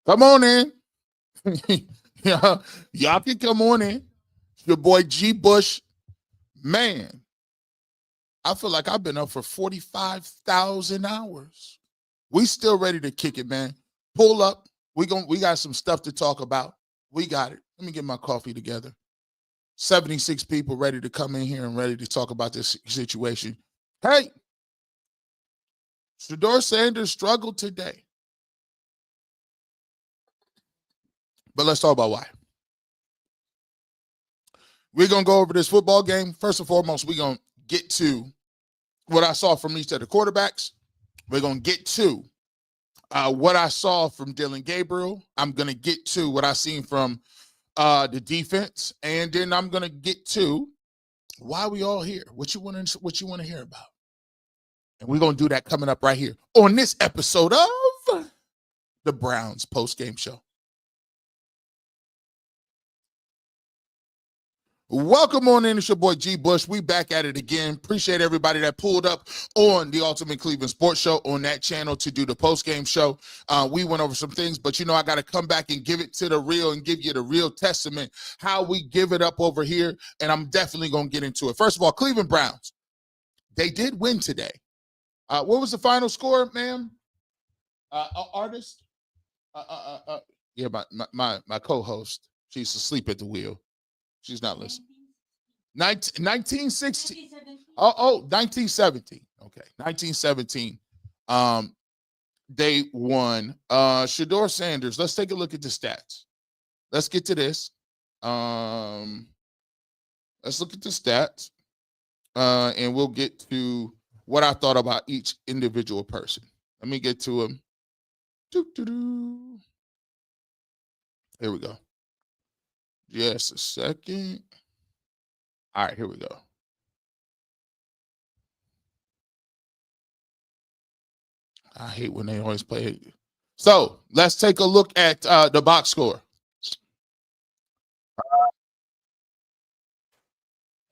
Come on in. Yeah, y'all can come on in. It's your boy G. Bush. Man, I feel like I've been up for 45,000 hours. We still ready to kick it, man. Pull up. We got some stuff to talk about. We got it. Let me get my coffee together. 76 people ready to come in here and ready to talk about this situation. Hey, Shedeur Sanders struggled today. But let's talk about why. We're going to go over this football game. First and foremost, we're going to get to what I saw from each of the quarterbacks. We're going to get to what I saw from Dillon Gabriel. I'm going to get to what I seen from the defense. And then I'm going to get to why we all here, what you want to hear about. And we're going to do that coming up right here on this episode of the Browns Postgame Show. Welcome on in. It's your boy G. Bush. We back at it again. Appreciate everybody that pulled up on the Ultimate Cleveland Sports Show on that channel to do the post-game show. We went over some things, but I got to come back and give it to the real and give you the real testament, how we give it up over here, and I'm definitely going to get into it. First of all, Cleveland Browns, they did win today. What was the final score, ma'am? Artist? Yeah, my co-host. She's asleep at the wheel. She's not listening. 1916. 1917. Okay, 1917. They won. Shedeur Sanders. Let's take a look at the stats. Let's get to this. Let's look at the stats. And we'll get to what I thought about each individual person. Let me get to them. Here we go. Just a second. All right, here we go. I hate when they always play. So let's take a look at the box score.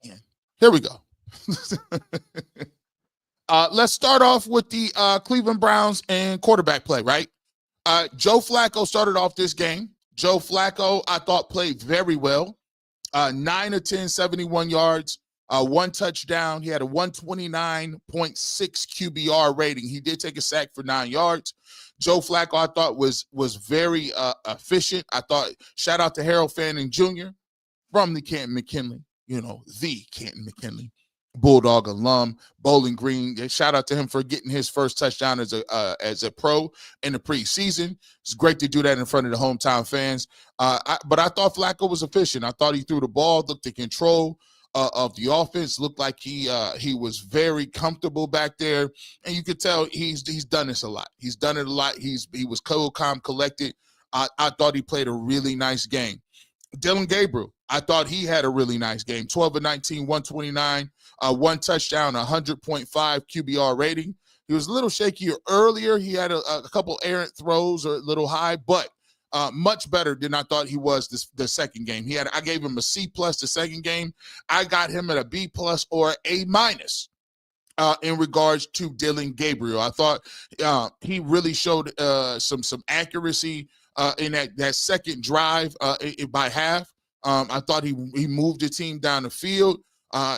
Here we go. Let's start off with the Cleveland Browns and quarterback play, right? Joe Flacco started off this game. Joe Flacco, I thought, played very well. 9 of 10, 71 yards, one touchdown. He had a 129.6 QBR rating. He did take a sack for 9 yards. Joe Flacco, I thought, was very efficient. I thought, shout out to Harold Fanning Jr. from the Canton McKinley, the Canton McKinley Bulldog alum, Bowling Green. Shout out to him for getting his first touchdown as a pro in the preseason. It's great to do that in front of the hometown fans. But I thought Flacco was efficient. I thought he threw the ball, looked in control of the offense, looked like he was very comfortable back there, and you could tell he's done this a lot. He's done it a lot. He was cool, calm, collected. I thought he played a really nice game. Dillon Gabriel, I thought he had a really nice game. 12 of 19, 129, one touchdown, 100.5 QBR rating. He was a little shakier earlier. He had a couple errant throws or a little high, but much better than I thought he was the second game. I gave him a C+ the second game. I got him at a B+ or A- in regards to Dillon Gabriel. I thought he really showed some accuracy in that second drive by half. I thought he moved the team down the field.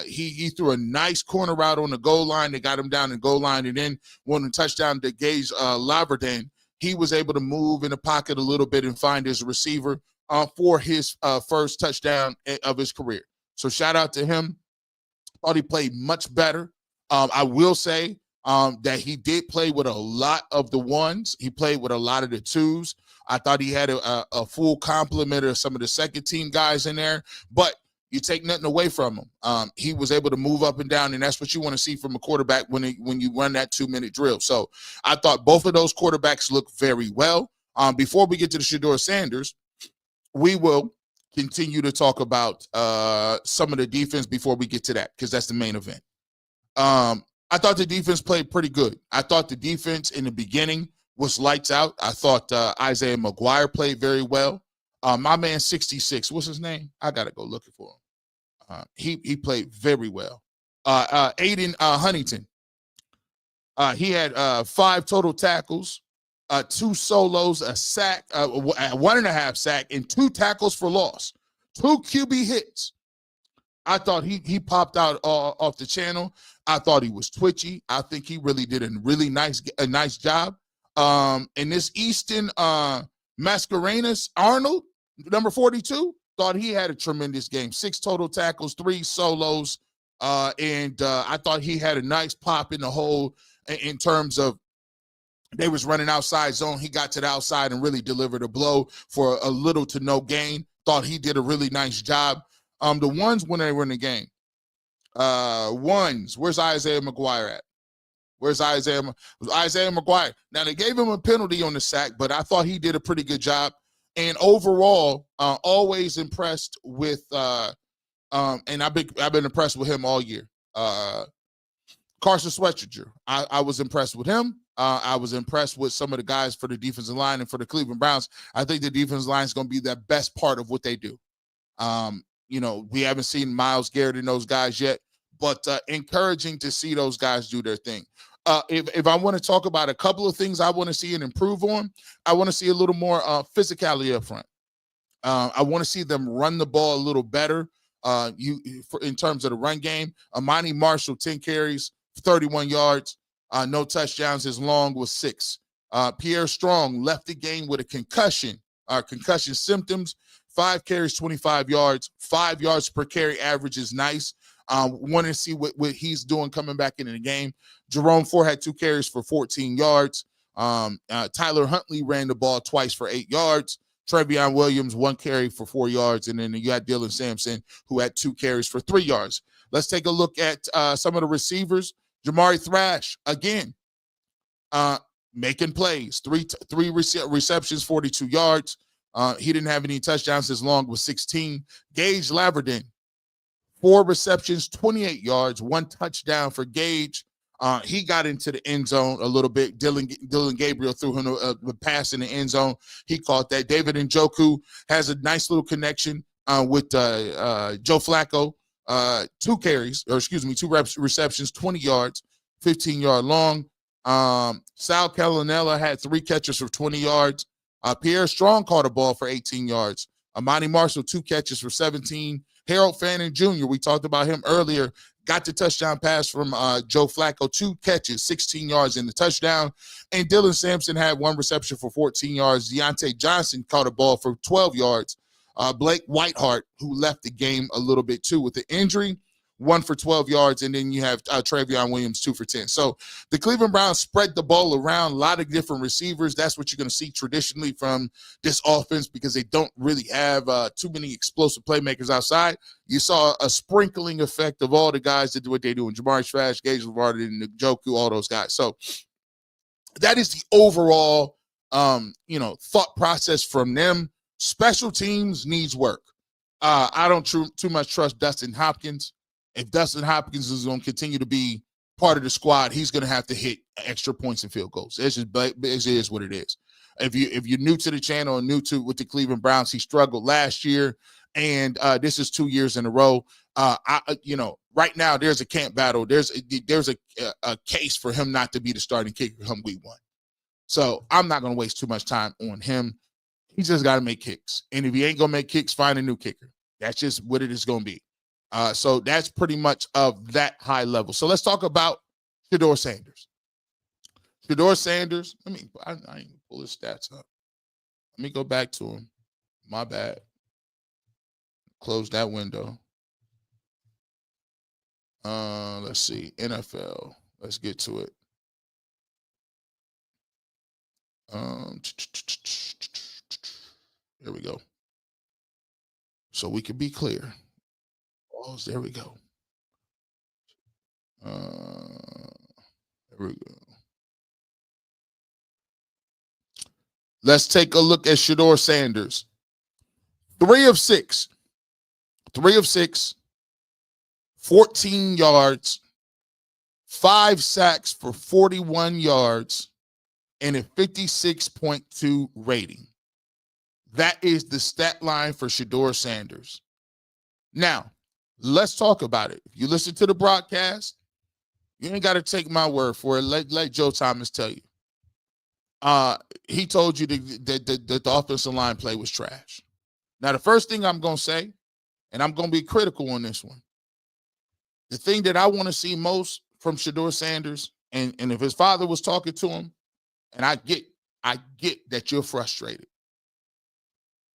He threw a nice corner route on the goal line. They got him down the goal line, and then when the touchdown to Gage Laverdin, he was able to move in the pocket a little bit and find his receiver for his first touchdown of his career. So shout out to him. Thought he played much better. I will say that he did play with a lot of the ones. He played with a lot of the twos. I thought he had a full complement of some of the second team guys in there, but you take nothing away from him. He was able to move up and down, and that's what you want to see from a quarterback when you run that 2-minute drill. So I thought both of those quarterbacks looked very well. Before we get to the Shedeur Sanders, we will continue to talk about some of the defense before we get to that, because that's the main event. I thought the defense played pretty good. I thought the defense in the beginning was lights out. I thought Isaiah McGuire played very well. My man 66, what's his name? I got to go looking for him. He played very well. Aiden Huntington, he had 5 total tackles, 2 solos, a sack, 1.5 sack, and 2 tackles for loss, 2 QB hits. I thought he popped out off the channel. I thought he was twitchy. I think he really did a nice job. And this Easton Mascarenas Arnold, number 42, thought he had a tremendous game. 6 total tackles, 3 solos, and I thought he had a nice pop in the hole in terms of they was running outside zone. He got to the outside and really delivered a blow for a little to no gain. Thought he did a really nice job. The ones when they were in the game. Ones, where's Isaiah McGuire at? Where's Isaiah McGuire? Now, they gave him a penalty on the sack, but I thought he did a pretty good job. And overall, always impressed with and I've been impressed with him all year. Carson Schwarzenegger, I was impressed with him. I was impressed with some of the guys for the defensive line and for the Cleveland Browns. I think the defensive line is going to be the best part of what they do. We haven't seen Myles Garrett and those guys yet, but encouraging to see those guys do their thing. If I want to talk about a couple of things I want to see and improve on, I want to see a little more physicality up front. I want to see them run the ball a little better. In terms of the run game, Amani Marshall, 10 carries, 31 yards, no touchdowns. His long was 6. Pierre Strong left the game with a concussion symptoms. 5 carries, 25 yards, 5 yards per carry average is nice. Want to see what he's doing coming back into the game. Jerome Ford had 2 carries for 14 yards. Tyler Huntley ran the ball twice for 8 yards. Trevion Williams, 1 carry for 4 yards. And then you got Dylan Sampson, who had 2 carries for 3 yards. Let's take a look at some of the receivers. Jamari Thrash, again, making plays. Three receptions, 42 yards. He didn't have any touchdowns. His long was 16. Gage Laverdin, 4 receptions, 28 yards, 1 touchdown for Gage. He got into the end zone a little bit. Dylan Gabriel threw him a pass in the end zone. He caught that. David Njoku has a nice little connection with Joe Flacco. 2 receptions, 20 yards, 15-yard long. Sal Calanella had 3 catches for 20 yards. Pierre Strong caught a ball for 18 yards. Amani Marshall, 2 catches for 17. Harold Fannin Jr., we talked about him earlier, got the touchdown pass from Joe Flacco, 2 catches, 16 yards in the touchdown. And Dylan Sampson had 1 reception for 14 yards. Deontay Johnson caught a ball for 12 yards. Blake Whiteheart, who left the game a little bit too with the injury, 1 for 12 yards. And then you have Trevion Williams, 2 for 10. So the Cleveland Browns spread the ball around, a lot of different receivers. That's what you're going to see traditionally from this offense because they don't really have too many explosive playmakers outside. You saw a sprinkling effect of all the guys that do what they do. And Jamari Thrash, Gage Lavardin, and Njoku, all those guys. So that is the overall, thought process from them. Special teams needs work. I don't too much trust Dustin Hopkins. If Dustin Hopkins is going to continue to be part of the squad, he's going to have to hit extra points and field goals. It is what it is. If you're new to the channel and new to with the Cleveland Browns, he struggled last year, and this is 2 years in a row. Right now there's a camp battle. There's a case for him not to be the starting kicker come week 1. So I'm not going to waste too much time on him. He just got to make kicks. And if he ain't going to make kicks, find a new kicker. That's just what it is going to be. So that's pretty much of that high level. So let's talk about Shedeur Sanders. Shedeur Sanders, I ain't gonna pull his stats up. Let me go back to him. My bad. Close that window. Let's see. NFL. Let's get to it. There we go. So we can be clear. Oh, there we go. There we go. Let's take a look at Shedeur Sanders. 3 of 6. 3 of 6. 14 yards. 5 sacks for 41 yards. And a 56.2 rating. That is the stat line for Shedeur Sanders. Now, let's talk about it. If you listen to the broadcast, you ain't got to take my word for it. Let Joe Thomas tell you. He told you that the offensive line play was trash. Now, the first thing I'm going to say, and I'm going to be critical on this one, the thing that I want to see most from Shedeur Sanders, and if his father was talking to him, and I get that you're frustrated.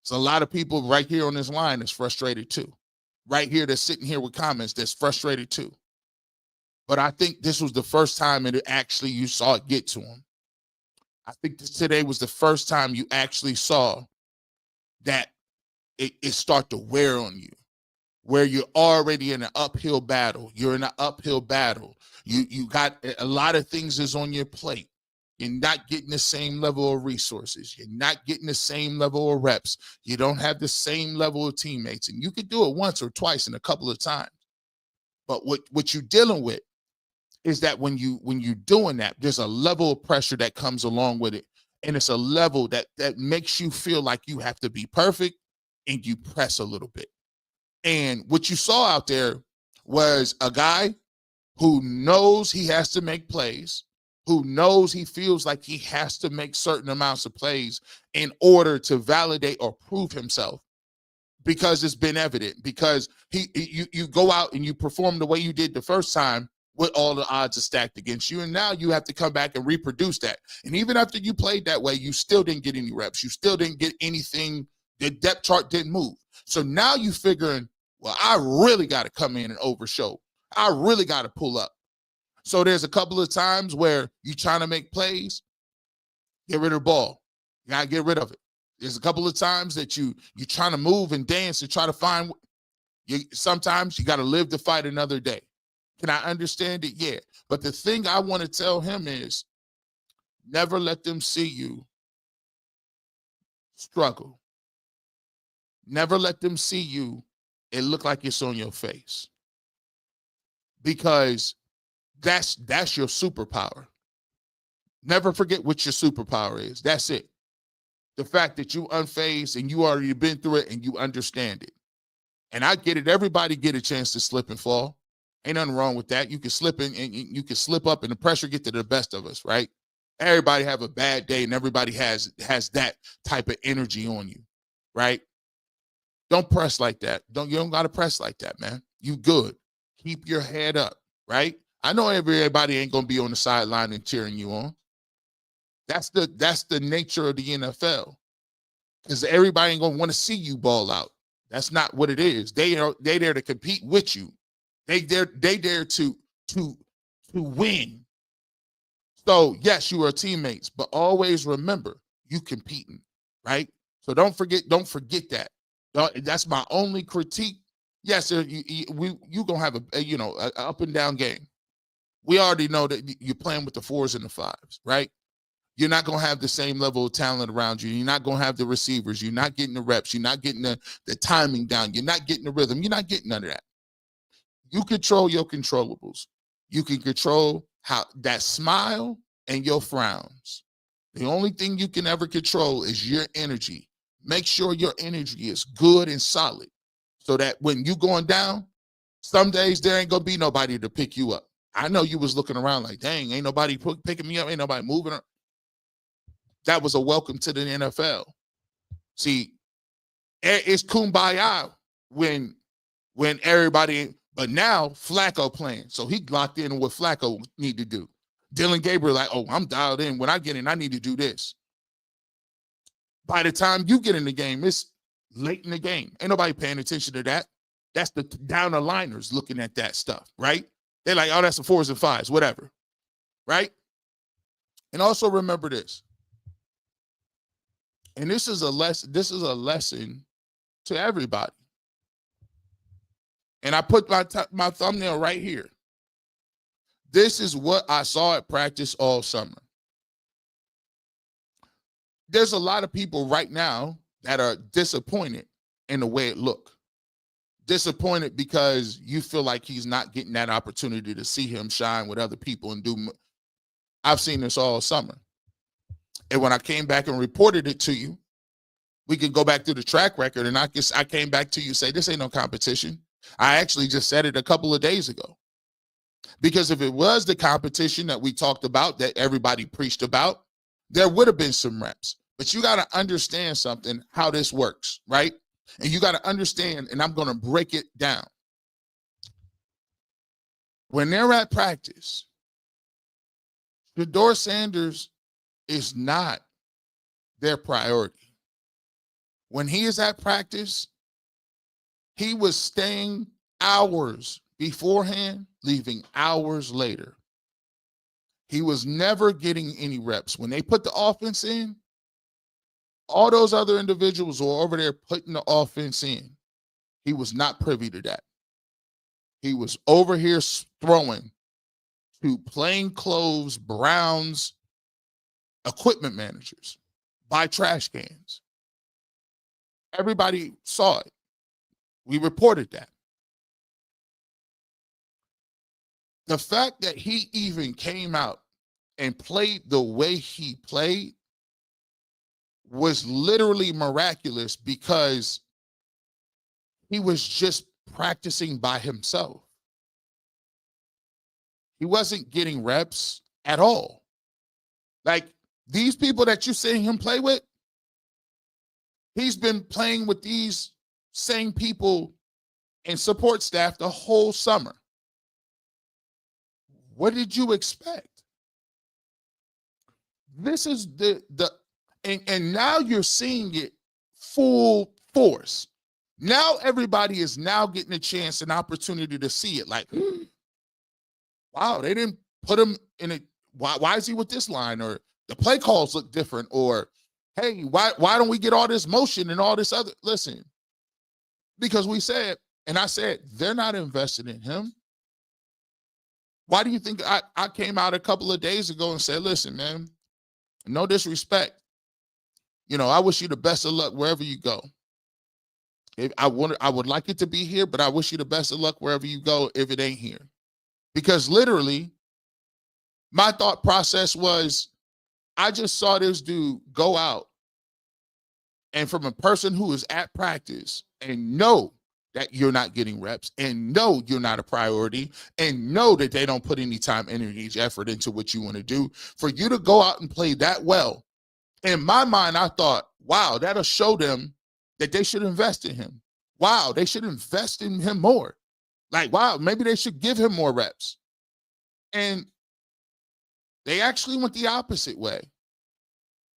So a lot of people right here on this line is frustrated too. Right here that's sitting here with comments that's frustrated too. But I think this was the first time it actually you saw it get to him. I think today was the first time you actually saw that it start to wear on you, where you're already in an uphill battle. You're in an uphill battle. You got a lot of things is on your plate. You're not getting the same level of resources. You're not getting the same level of reps. You don't have the same level of teammates. And you could do it once or twice and a couple of times. But what you're dealing with is that when you're doing that, there's a level of pressure that comes along with it. And it's a level that makes you feel like you have to be perfect, and you press a little bit. And what you saw out there was a guy who knows he has to make plays, who knows he feels like he has to make certain amounts of plays in order to validate or prove himself, because it's been evident, because you go out and you perform the way you did the first time with all the odds are stacked against you, and now you have to come back and reproduce that. And even after you played that way, you still didn't get any reps. You still didn't get anything. The depth chart didn't move. So now you figuring, well, I really got to come in and overshow. I really got to pull up. So there's a couple of times where you're trying to make plays, get rid of the ball. You got to get rid of it. There's a couple of times that you're trying to move and dance and try to find. Sometimes you got to live to fight another day. Can I understand it? Yeah. But the thing I want to tell him is never let them see you struggle. Never let them see you it look like it's on your face, because that's your superpower. Never forget what your superpower is. That's it. The fact that you unfazed and you already been through it and you understand it. And I get it. Everybody get a chance to slip and fall. Ain't nothing wrong with that. You can slip in and you can slip up and the pressure get to the best of us, right? Everybody have a bad day and everybody has that type of energy on you, right? Don't press like that. You don't got to press like that, man. You good. Keep your head up, right? I know everybody ain't going to be on the sideline and cheering you on. That's the nature of the NFL, because everybody ain't going to want to see you ball out. That's not what it is. They there to compete with you. They there to win. So yes, you are teammates, but always remember you competing, right? So don't forget that. That's my only critique. Yes, you gonna have a up and down game. We already know that you're playing with the 4s and the 5s, right? You're not going to have the same level of talent around you. You're not going to have the receivers. You're not getting the reps. You're not getting the timing down. You're not getting the rhythm. You're not getting none of that. You control your controllables. You can control how that smile and your frowns. The only thing you can ever control is your energy. Make sure your energy is good and solid, so that when you going down, some days there ain't going to be nobody to pick you up. I know you was looking around like, dang, ain't nobody picking me up. Ain't nobody moving. That was a welcome to the NFL. See, it's kumbaya when everybody, but now Flacco playing. So he locked in what Flacco need to do. Dylan Gabriel like, oh, I'm dialed in. When I get in, I need to do this. By the time you get in the game, it's late in the game. Ain't nobody paying attention to that. That's the down the liners looking at that stuff, right? They're like, oh, that's the 4s and 5s, whatever, right? And also remember this. And this is a lesson to everybody. And I put my thumbnail right here. This is what I saw at practice all summer. There's a lot of people right now that are disappointed in the way it looked. Disappointed because you feel like he's not getting that opportunity to see him shine with other people and do. I've seen this all summer. And when I came back and reported it to you, we could go back through the track record, and I came back to you and say, this ain't no competition. I actually just said it a couple of days ago. Because if it was the competition that we talked about, that everybody preached about, there would have been some reps. But you got to understand something, how this works, right? And you got to understand, and I'm going to break it down. When they're at practice, Shedeur Sanders is not their priority. When he is at practice, he was staying hours beforehand, leaving hours later. He was never getting any reps. When they put the offense in, all those other individuals were over there putting the offense in. He was not privy to that. He was over here throwing to plainclothes Browns equipment managers by trash cans. Everybody saw it. We reported that. The fact that he even came out and played the way he played was literally miraculous because he was just practicing by himself. He wasn't getting reps at all. Like these people that you're seeing him play with, he's been playing with these same people and support staff the whole summer. What did you expect? This is and now you're seeing it full force. Now everybody is now getting a chance, an opportunity to see it. Like, wow, they didn't put him in a. Why is he with this line? Or the play calls look different. Or, hey, why don't we get all this motion and all this other? Listen, because we said, and I said, they're not invested in him. Why do you think I came out a couple of days ago and said, listen, man, no disrespect. You know, I wish you the best of luck wherever you go. I would like it to be here, but I wish you the best of luck wherever you go if it ain't here. Because literally, my thought process was, I just saw this dude go out and from a person who is at practice and know that you're not getting reps and know you're not a priority and know that they don't put any time, energy, effort into what you want to do, for you to go out and play that well. In my mind, I thought, wow, that'll show them that they should invest in him. Wow, they should invest in him more. Like, wow, maybe they should give him more reps. And they actually went the opposite way.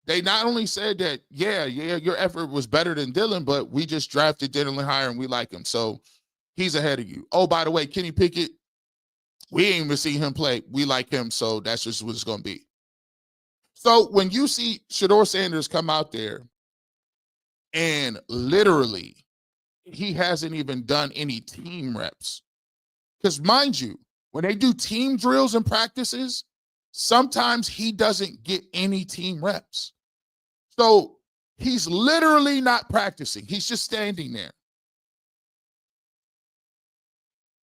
They not only said that, yeah, your effort was better than Dylan, but we just drafted Dylan higher and we like him. So he's ahead of you. Oh, by the way, Kenny Pickett, we ain't even seen him play. We like him, so that's just what it's going to be. So when you see Shedeur Sanders come out there and literally he hasn't even done any team reps. Because mind you, when they do team drills and practices, sometimes he doesn't get any team reps. So he's literally not practicing. He's just standing there.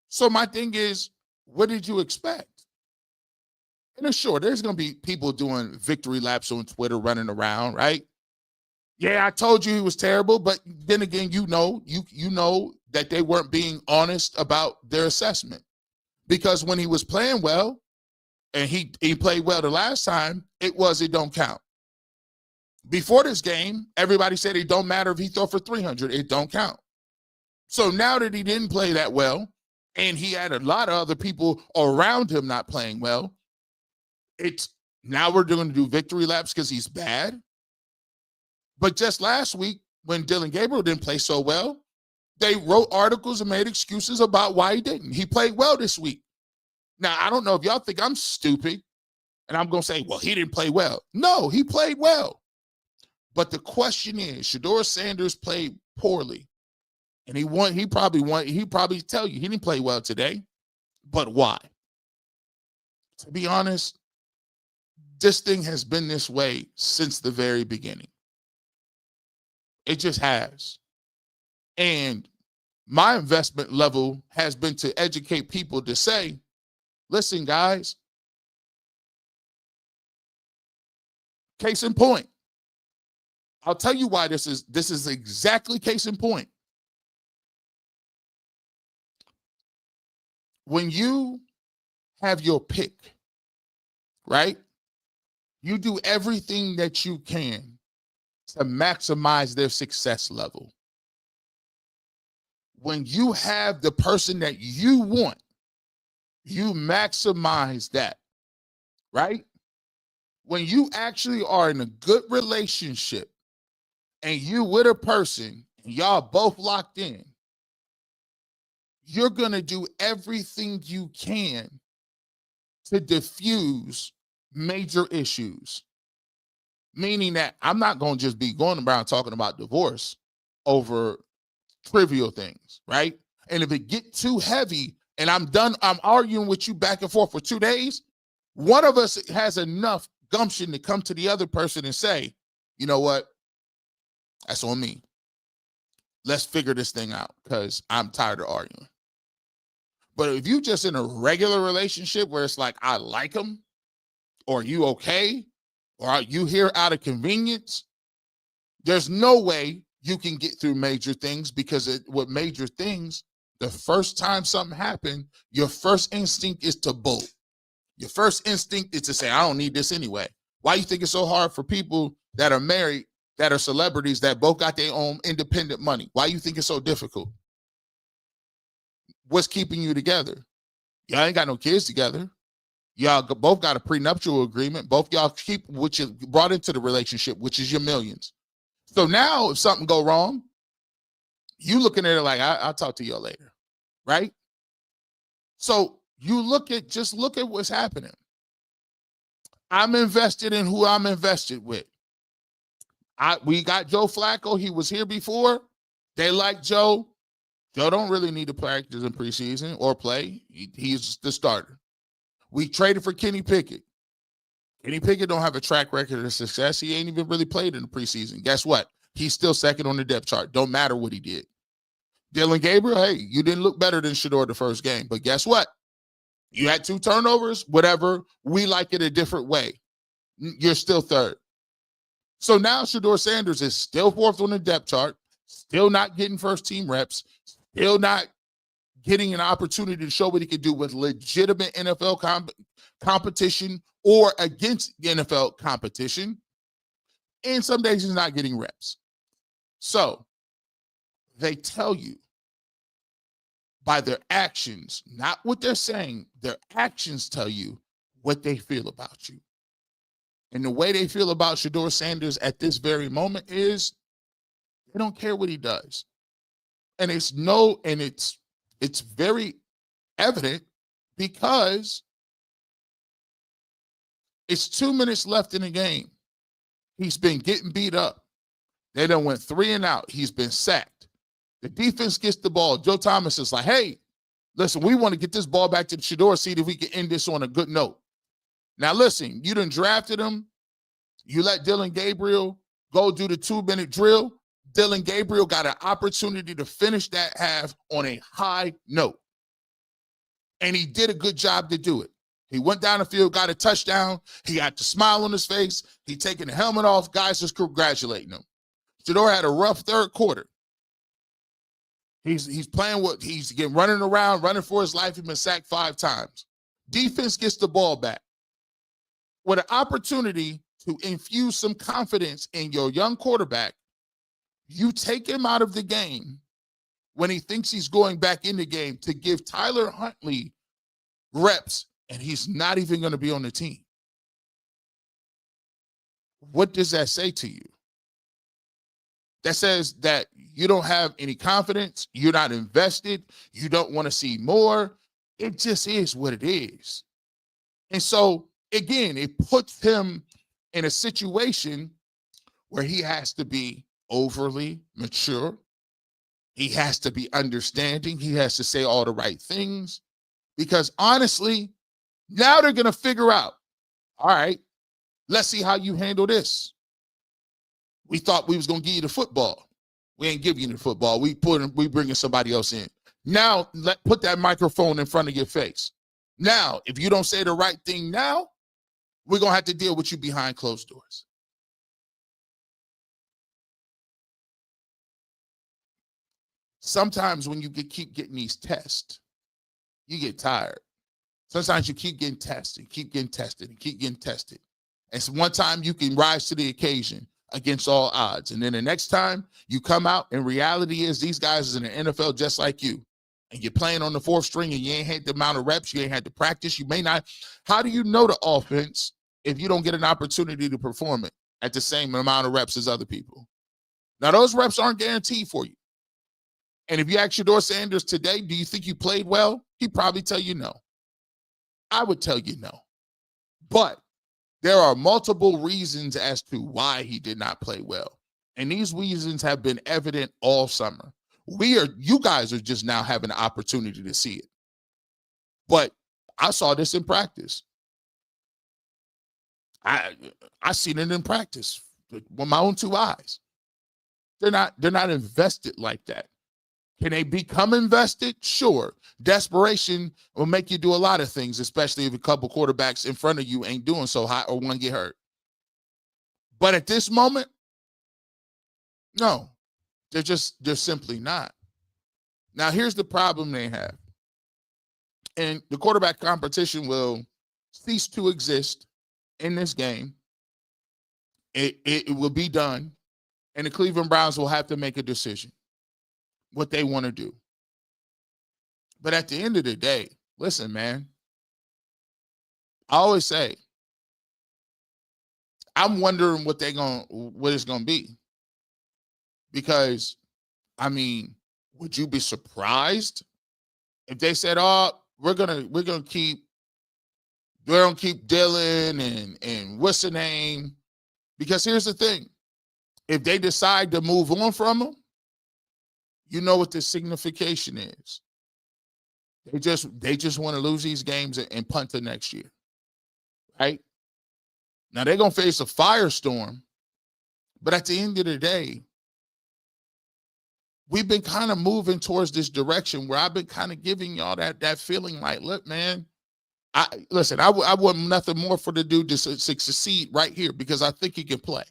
So my thing is, what did you expect? And sure, there's going to be people doing victory laps on Twitter running around, right? Yeah, I told you he was terrible, but then again, you know that they weren't being honest about their assessment. Because when he was playing well, and he played well the last time, it don't count. Before this game, everybody said it don't matter if he throw for 300, it don't count. So now that he didn't play that well, and he had a lot of other people around him not playing well, it's now we're going to do victory laps because he's bad. But just last week, when Dylan Gabriel didn't play so well, they wrote articles and made excuses about why he didn't. He played well this week. Now, I don't know if y'all think I'm stupid, and I'm going to say, well, he didn't play well. No, he played well. But the question is, Shedeur Sanders played poorly. And he probably tell you he didn't play well today. But why? To be honest, this thing has been this way since the very beginning. It just has. And my investment level has been to educate people to say, listen, guys, case in point. I'll tell you why this is exactly case in point. When you have your pick, right? You do everything that you can to maximize their success level. When you have the person that you want, you maximize that, right? When you actually are in a good relationship and you with a person and y'all both locked in, you're going to do everything you can to diffuse major issues. Meaning that I'm not going to just be going around talking about divorce over trivial things, right? And if it get too heavy and I'm arguing with you back and forth for 2 days, one of us has enough gumption to come to the other person and say, you know what? That's on me. Let's figure this thing out because I'm tired of arguing. But if you just in a regular relationship where it's like, I like him, or you okay, or are you here out of convenience, there's no way you can get through major things because with major things, the first time something happened, your first instinct is to bolt. Your first instinct is to say, I don't need this anyway. Why you think it's so hard for people that are married, that are celebrities, that both got their own independent money? Why you think it's so difficult? What's keeping you together? Y'all ain't got no kids together. Y'all both got a prenuptial agreement. Both y'all keep what you brought into the relationship, which is your millions. So now if something go wrong, you looking at it like, I'll talk to y'all later, right? So just look at what's happening. I'm invested in who I'm invested with. We got Joe Flacco. He was here before. They like Joe. Joe don't really need to practice in preseason or play. He's the starter. We traded for Kenny Pickett. Kenny Pickett don't have a track record of success. He ain't even really played in the preseason. Guess what? He's still second on the depth chart. Don't matter what he did. Dylan Gabriel, hey, you didn't look better than Shedeur the first game. But guess what? You had 2 turnovers, whatever. We like it a different way. You're still third. So now Shedeur Sanders is still fourth on the depth chart, still not getting first team reps, still not getting an opportunity to show what he could do with legitimate NFL competition or against the NFL competition. And some days he's not getting reps. So they tell you by their actions, not what they're saying, their actions tell you what they feel about you. And the way they feel about Shedeur Sanders at this very moment is they don't care what he does. And it's very evident because it's 2 minutes left in the game. He's been getting beat up. They done went 3 and out. He's been sacked. The defense gets the ball. Joe Thomas is like, hey, listen, we want to get this ball back to Shedeur, see if we can end this on a good note. Now, listen, you done drafted him. You let Dylan Gabriel go do the 2-minute drill. Dylan Gabriel got an opportunity to finish that half on a high note. And he did a good job to do it. He went down the field, got a touchdown. He got the smile on his face. He taking the helmet off. Guys just congratulating him. Shedeur had a rough third quarter. He's playing he's getting running around, running for his life. He's been sacked 5 times. Defense gets the ball back. With an opportunity to infuse some confidence in your young quarterback, you take him out of the game when he thinks he's going back in the game to give Tyler Huntley reps, and he's not even going to be on the team. What does that say to you? That says that you don't have any confidence, you're not invested, you don't want to see more. It just is what it is. And so, again, it puts him in a situation where he has to be overly mature. He has to be understanding. He has to say all the right things. Because honestly, now they're going to figure out, all right, let's see how you handle this. We thought we was going to give you the football. We ain't giving you the football. We bringing somebody else in. Now, put that microphone in front of your face. Now, if you don't say the right thing now, we're going to have to deal with you behind closed doors. Sometimes when you keep getting these tests, you get tired. Sometimes you keep getting tested, keep getting tested, and keep getting tested. It's one time you can rise to the occasion against all odds. And then the next time you come out, and reality is these guys is in the NFL just like you. And you're playing on the fourth string and you ain't had the amount of reps, you ain't had to practice, you may not. How do you know the offense if you don't get an opportunity to perform it at the same amount of reps as other people? Now, those reps aren't guaranteed for you. And if you ask Shedeur Sanders today, do you think you played well? He'd probably tell you no. I would tell you no. But there are multiple reasons as to why he did not play well. And these reasons have been evident all summer. You guys are just now having an opportunity to see it. But I saw this in practice. I seen it in practice with my own two eyes. They're not invested like that. Can they become invested? Sure. Desperation will make you do a lot of things, especially if a couple quarterbacks in front of you ain't doing so hot or one get hurt. But at this moment, no, they're simply not. Now, here's the problem they have. And the quarterback competition will cease to exist in this game. It will be done. And the Cleveland Browns will have to make a decision what they want to do. But at the end of the day, listen, man, I always say, I'm wondering what it's going to be. Because, I mean, would you be surprised if they said, "Oh, we're gonna keep Dylan and what's the name?" Because here's the thing: if they decide to move on from him, you know what the signification is. They just want to lose these games and punt to next year, right? Now they're gonna face a firestorm, but at the end of the day, we've been kind of moving towards this direction where I've been kind of giving y'all that feeling like, look, man, I want nothing more for the dude to succeed right here because I think he can play.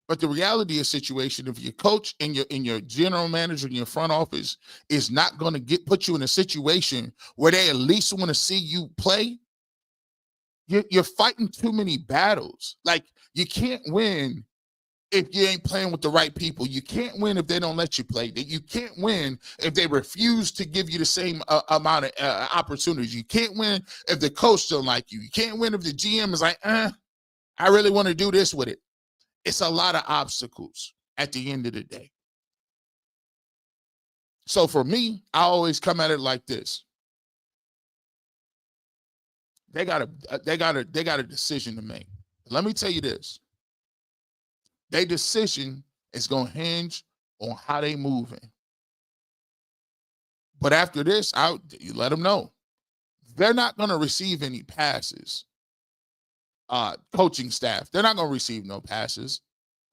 But the reality of the situation, if your coach and your general manager and your front office is not going to put you in a situation where they at least want to see you play, you're fighting too many battles. Like, you can't win if you ain't playing with the right people. You can't win if they don't let you play. You can't win if they refuse to give you the same amount of opportunities. You can't win if the coach don't like you. You can't win if the GM is like, I really want to do this with it. It's a lot of obstacles at the end of the day. So for me, I always come at it like this. They got a decision to make. Let me tell you this. Their decision is going to hinge on how they moving. But after this, you let them know. They're not going to receive any passes. Coaching staff, they're not going to receive no passes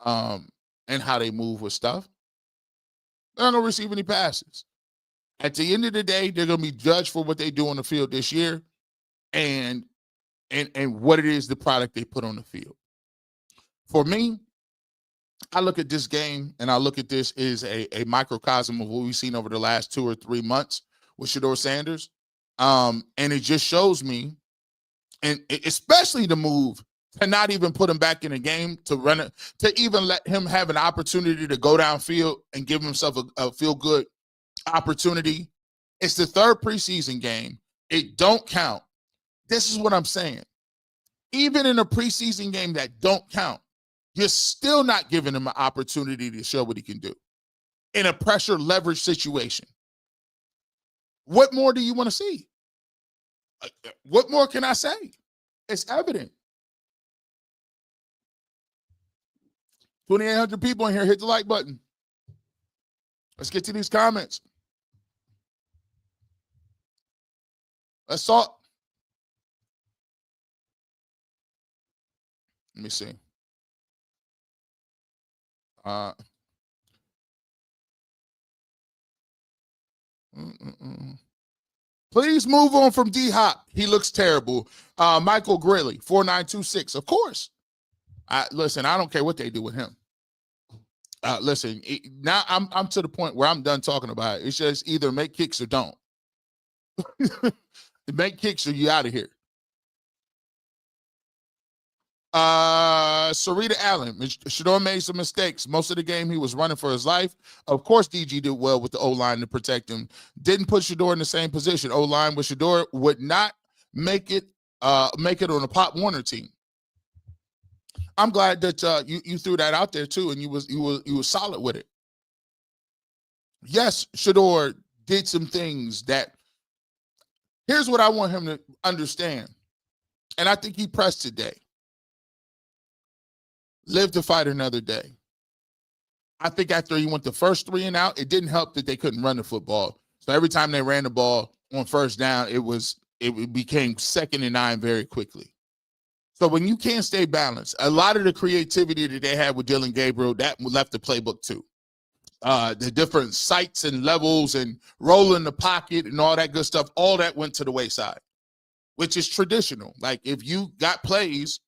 and how they move with stuff. They're not going to receive any passes. At the end of the day, they're going to be judged for what they do on the field this year and what it is, the product they put on the field. For me, I look at this game and I look at this as a microcosm of what we've seen over the last 2 or 3 months with Shedeur Sanders. And it just shows me, and especially the move to not even put him back in the game, to run it, to even let him have an opportunity to go downfield and give himself a feel-good opportunity. It's the third preseason game. It don't count. This is what I'm saying. Even in a preseason game that don't count, you're still not giving him an opportunity to show what he can do in a pressure leverage situation. What more do you want to see? What more can I say? It's evident. 2,800 people in here. Hit the like button. Let's get to these comments. Let's talk. Let me see. Please move on from D-Hop. He looks terrible. Michael Grilly, 4926. Of course. Listen, I don't care what they do with him. Listen, now I'm to the point where I'm done talking about it. It's just either make kicks or don't. Make kicks or you out of here. Sarita Allen. Shedeur made some mistakes. Most of the game he was running for his life. Of course, DG did well with the O-line to protect him. Didn't put Shedeur in the same position. O-line with Shedeur would not make it on a Pop Warner team. I'm glad that you threw that out there too, and you was solid with it. Yes, Shedeur did some things that. Here's what I want him to understand, and I think he pressed today. Live to fight another day. I think after he went the first 3 and out, it didn't help that they couldn't run the football. So every time they ran the ball on first down, it became 2nd and 9 very quickly. So when you can't stay balanced, a lot of the creativity that they had with Dylan Gabriel, that left the playbook too. The different sights and levels and rolling the pocket and all that good stuff, all that went to the wayside, which is traditional. Like if you got plays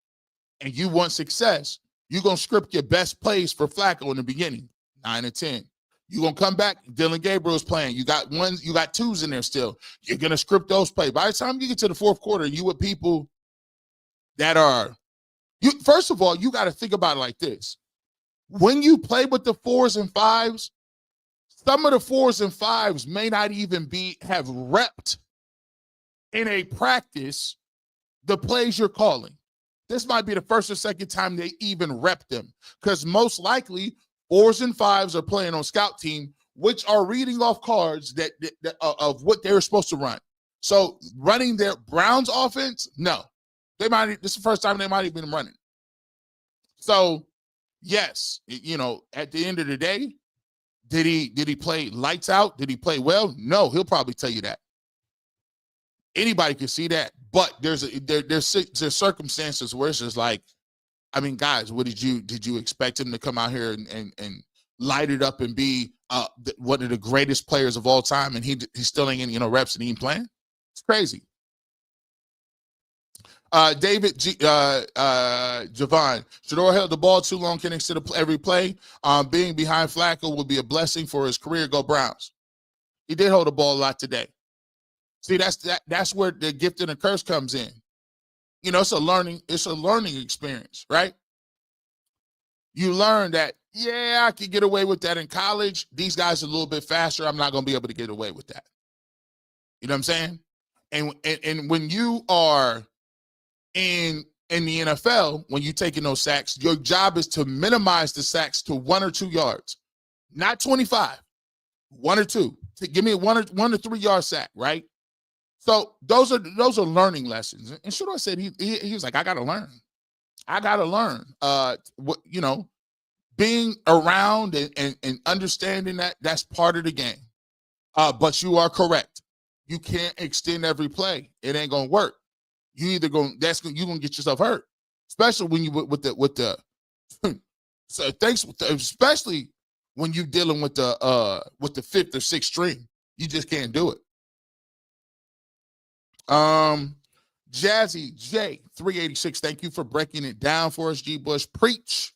and you want success, you're going to script your best plays for Flacco in the beginning, 9 and 10. You're going to come back, Dylan Gabriel's playing. You got 2s in there still. You're going to script those plays. By the time you get to the fourth quarter, you with people that are, first of all, you got to think about it like this. When you play with the 4s and 5s, some of the 4s and 5s may not even have repped in a practice the plays you're calling. This might be the first or second time they even rep them, because most likely 4s and 5s are playing on scout team, which are reading off cards that of what they were supposed to run. So running their Browns offense, no. This is the first time they might have been running. So yes, at the end of the day, did he play lights out? Did he play well? No, he'll probably tell you that. Anybody can see that, but there's circumstances where it's just like, I mean, guys, what did you expect him to come out here and light it up and be one of the greatest players of all time, and he's still ain't getting reps and he ain't playing? It's crazy. David Javon, Shedeur held the ball too long, can extend every play. Being behind Flacco will be a blessing for his career. Go Browns. He did hold the ball a lot today. See, that's where the gift and the curse comes in. It's a learning experience, right? You learn that, I could get away with that in college. These guys are a little bit faster. I'm not going to be able to get away with that. You know what I'm saying? And when you are in the NFL, when you're taking those sacks, your job is to minimize the sacks to 1 or 2 yards, not 25, 1 or 2. Give me a 1 or 3 yard sack, right? So those are learning lessons. And Shedeur said he was like, I got to learn. Being around and understanding that's part of the game. But you are correct. You can't extend every play. It ain't gonna work. You're gonna get yourself hurt, especially when you with the so thanks, especially when you're dealing with the 5th or 6th string. You just can't do it. Jazzy J 386, thank you for breaking it down for us. G Bush, preach.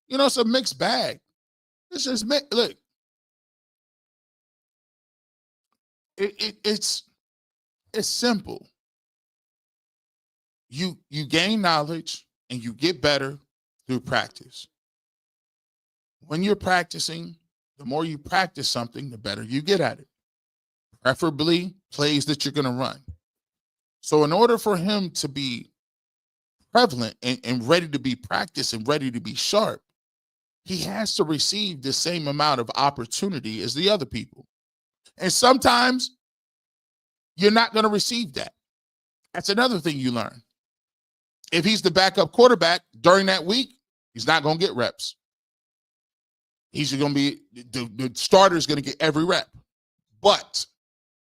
It's a mixed bag. It's just look. It's simple. You gain knowledge and you get better through practice. When you're practicing, the more you practice something, the better you get at it. Preferably plays that you're going to run. So in order for him to be prevalent and ready to be practiced and ready to be sharp, he has to receive the same amount of opportunity as the other people. And sometimes you're not going to receive that. That's another thing you learn. If he's the backup quarterback during that week, he's not going to get reps. He's going to be, the starter's going to get every rep. But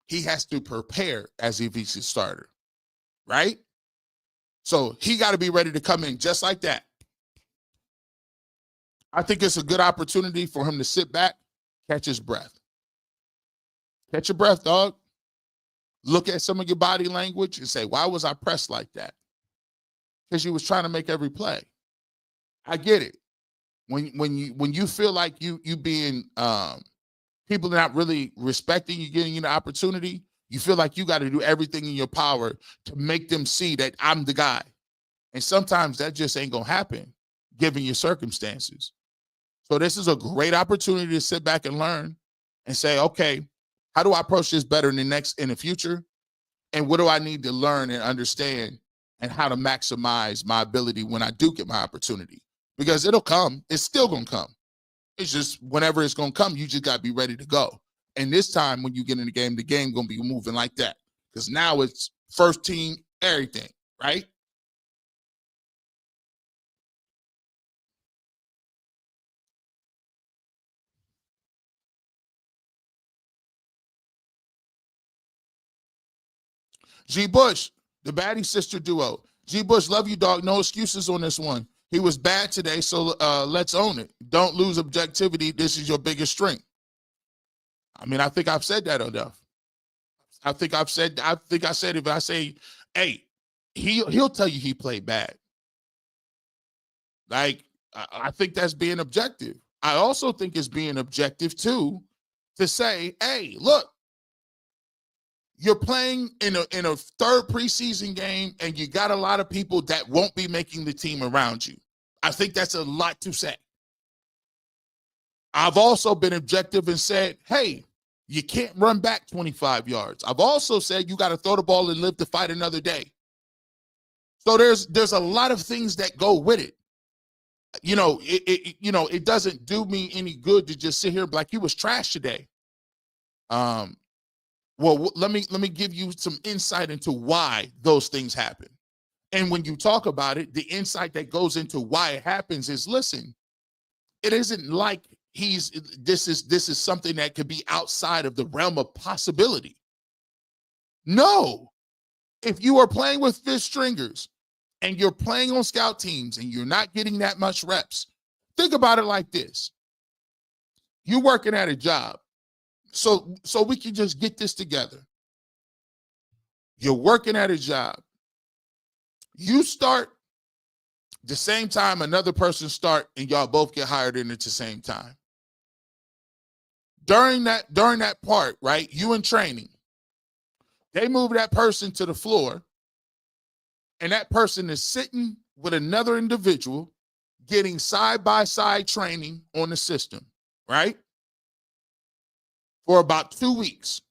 he has to prepare as if he's a starter, right? So he got to be ready to come in just like that. I think it's a good opportunity for him to sit back, catch his breath. Catch your breath, dog. Look at some of your body language and say, why was I pressed like that? Because you was trying to make every play. I get it. When you feel like you being people not really respecting you, getting you the opportunity, you feel like you got to do everything in your power to make them see that I'm the guy. And sometimes that just ain't going to happen given your circumstances. So this is a great opportunity to sit back and learn and say, okay, how do I approach this better in the future? And what do I need to learn and understand and how to maximize my ability when I do get my opportunity? Because it'll come. It's still going to come. It's just whenever it's going to come, you just got to be ready to go. And this time when you get in the game going to be moving like that. Because now it's first team, everything, right? G. Bush, the baddie sister duo. G. Bush, love you, dog. No excuses on this one. He was bad today, so let's own it. Don't lose objectivity. This is your biggest strength. I mean, I think I've said that enough. I think I said if I say, hey, he'll tell you he played bad. Like, I think that's being objective. I also think it's being objective too to say, hey, look, you're playing in a third preseason game and you got a lot of people that won't be making the team around you. I think that's a lot to say. I've also been objective and said, hey, you can't run back 25 yards. I've also said you got to throw the ball and live to fight another day. So there's a lot of things that go with it. It doesn't do me any good to just sit here and be like, he was trash today. Well, let me give you some insight into why those things happen. And when you talk about it, the insight that goes into why it happens is, listen, it isn't like this is something that could be outside of the realm of possibility. No. If you are playing with fifth stringers and you're playing on scout teams and you're not getting that much reps, think about it like this. You're working at a job. So we can just get this together. You're working at a job. You start the same time another person start and y'all both get hired in at the same time. During that part, right, you in training, they move that person to the floor and that person is sitting with another individual getting side-by-side training on the system, right? For about 2 weeks.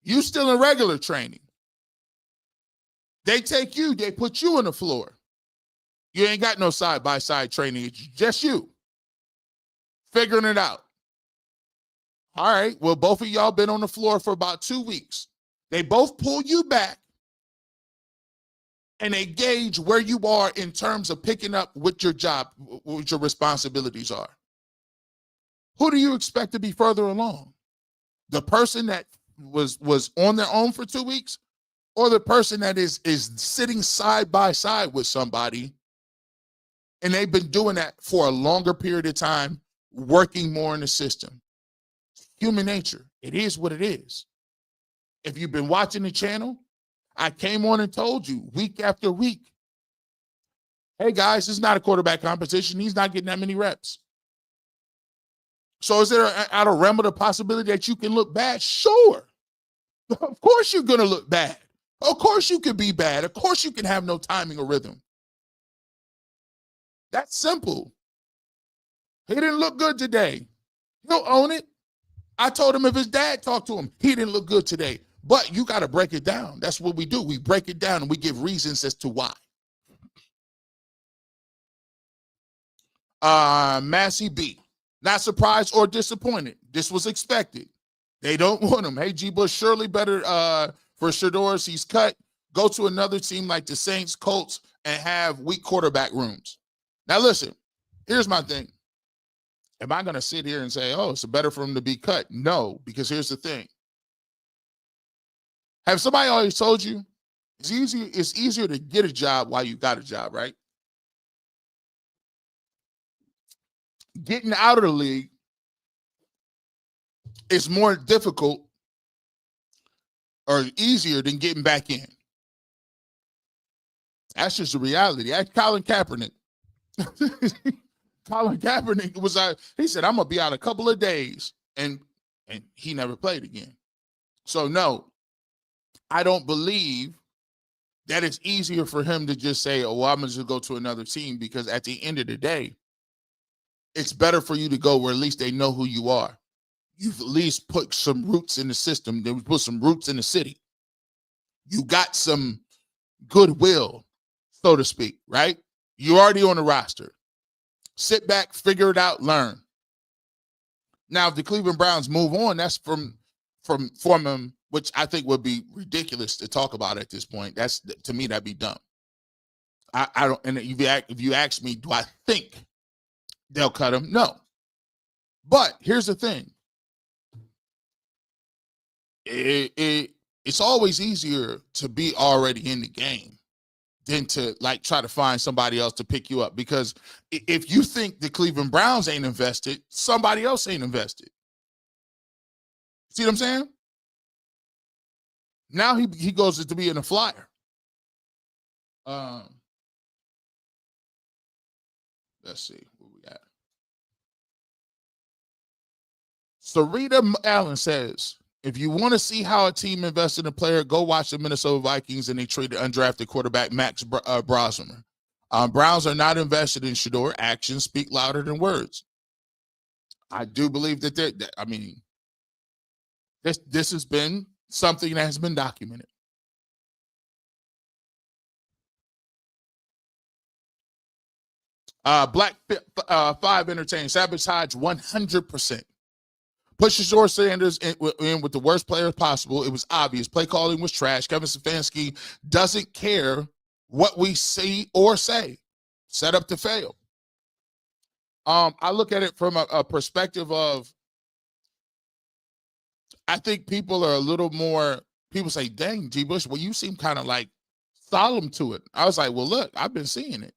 You still in regular training. They put you on the floor. You ain't got no side-by-side training. It's just you figuring it out. All right, well, both of y'all been on the floor for about 2 weeks. They both pull you back and they gauge where you are in terms of picking up what your job, what your responsibilities are. Who do you expect to be further along? The person that was on their own for 2 weeks, or the person that is sitting side by side with somebody and they've been doing that for a longer period of time, working more in the system? Human nature. It is what it is. If you've been watching the channel, I came on and told you week after week, hey guys, it's not a quarterback competition. He's not getting that many reps. So is there out of realm of the possibility that you can look bad? Sure. Of course you're going to look bad. Of course you can be bad. Of course you can have no timing or rhythm. That's simple. He didn't look good today. He'll own it. I told him if his dad talked to him, he didn't look good today. But you got to break it down. That's what we do. We break it down and we give reasons as to why. Massey B. Not surprised or disappointed. This was expected. They don't want him. Hey, G. Bush, surely better for Shedeur. He's cut. Go to another team like the Saints, Colts, and have weak quarterback rooms. Now, listen, here's my thing. Am I going to sit here and say, oh, it's better for him to be cut? No, because here's the thing. Have somebody always told you it's easier to get a job while you got a job, right? Getting out of the league is more difficult or easier than getting back in. That's just the reality. Ask Colin Kaepernick. Colin Kaepernick was he said, I'm going to be out a couple of days, and he never played again. So no, I don't believe that it's easier for him to just say, oh, well, I'm going to just go to another team, because at the end of the day, it's better for you to go where at least they know who you are. You've at least put some roots in the system. They put some roots in the city. You got some goodwill, so to speak, right? You're already on the roster. Sit back, figure it out, learn. Now, if the Cleveland Browns move on, that's from them, which I think would be ridiculous to talk about at this point. That's, to me, that'd be dumb. I don't. And if you ask me, do I think they'll cut him? No. But here's the thing. It's always easier to be already in the game than to like try to find somebody else to pick you up. Because if you think the Cleveland Browns ain't invested, somebody else ain't invested. See what I'm saying? Now he goes to be in a flyer. Let's see what we got. Sarita Allen says, if you want to see how a team invested in a player, go watch the Minnesota Vikings and they traded undrafted quarterback Max Brosmer. Browns are not invested in Shedeur. Actions speak louder than words. I do believe that this has been something that has been documented. Black 5 Entertainment, sabotage 100%. Put Shedeur Sanders in with the worst players possible. It was obvious. Play calling was trash. Kevin Stefanski doesn't care what we see or say. Set up to fail. I look at it from a perspective of, I think people are a little more, people say, dang, G. Bush, well, you seem kind of like solemn to it. I was like, well, look, I've been seeing it.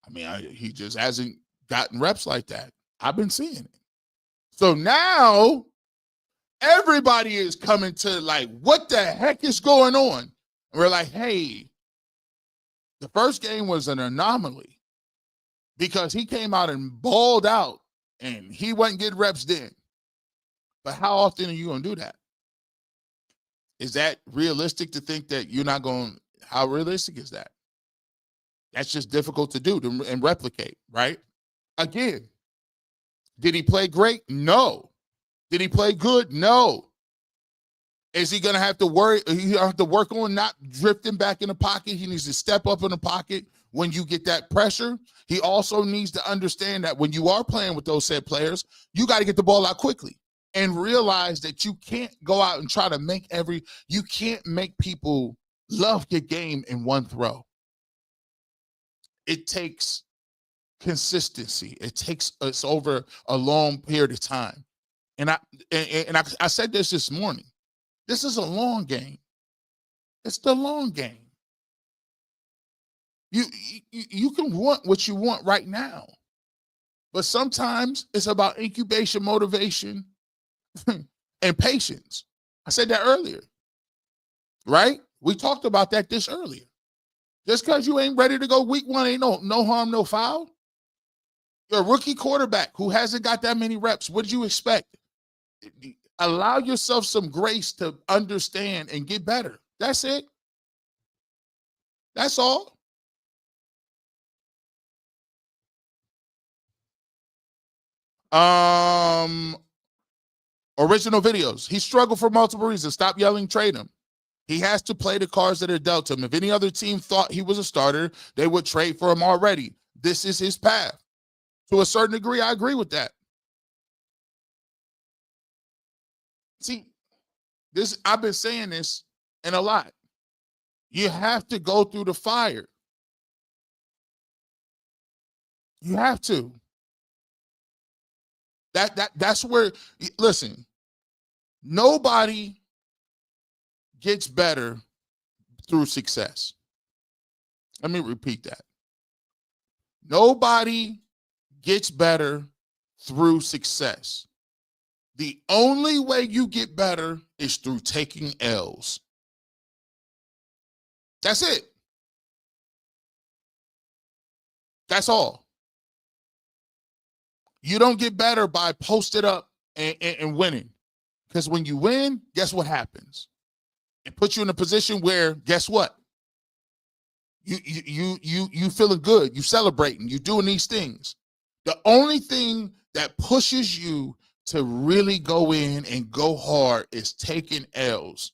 I mean, he just hasn't gotten reps like that. I've been seeing it. So now everybody is coming to like, what the heck is going on? And we're like, hey, the first game was an anomaly because he came out and balled out and he wasn't getting reps then. But how often are you going to do that? Is that realistic to think that you're not going, how realistic is that? That's just difficult to do and replicate, right? Again, did he play great? No. Did he play good? No. Is he going to have to worry? He have to work on not drifting back in the pocket. He needs to step up in the pocket when you get that pressure. He also needs to understand that when you are playing with those said players, you got to get the ball out quickly and realize that you can't go out and try to you can't make people love your game in one throw. It takes consistency. It's over a long period of time. And I said this morning. This is a long game. It's the long game. You can want what you want right now, but sometimes it's about incubation, motivation, and patience. I said that earlier, right? We talked about that this earlier. Just because you ain't ready to go week one ain't no harm, no foul. You're a rookie quarterback who hasn't got that many reps. What did you expect? Allow yourself some grace to understand and get better. That's it. That's all. Original videos. He struggled for multiple reasons. Stop yelling, trade him. He has to play the cards that are dealt to him. If any other team thought he was a starter, they would trade for him already. This is his path. To a certain degree, I agree with that. See, I've been saying this and a lot. You have to go through the fire. You have to. That's where, listen, nobody gets better through success. Let me repeat that. Nobody gets better through success. The only way you get better is through taking L's. That's it. That's all. You don't get better by posted up and winning. Because when you win, guess what happens? It puts you in a position where, guess what? You feeling good. You celebrating. You doing these things. The only thing that pushes you to really go in and go hard is taking L's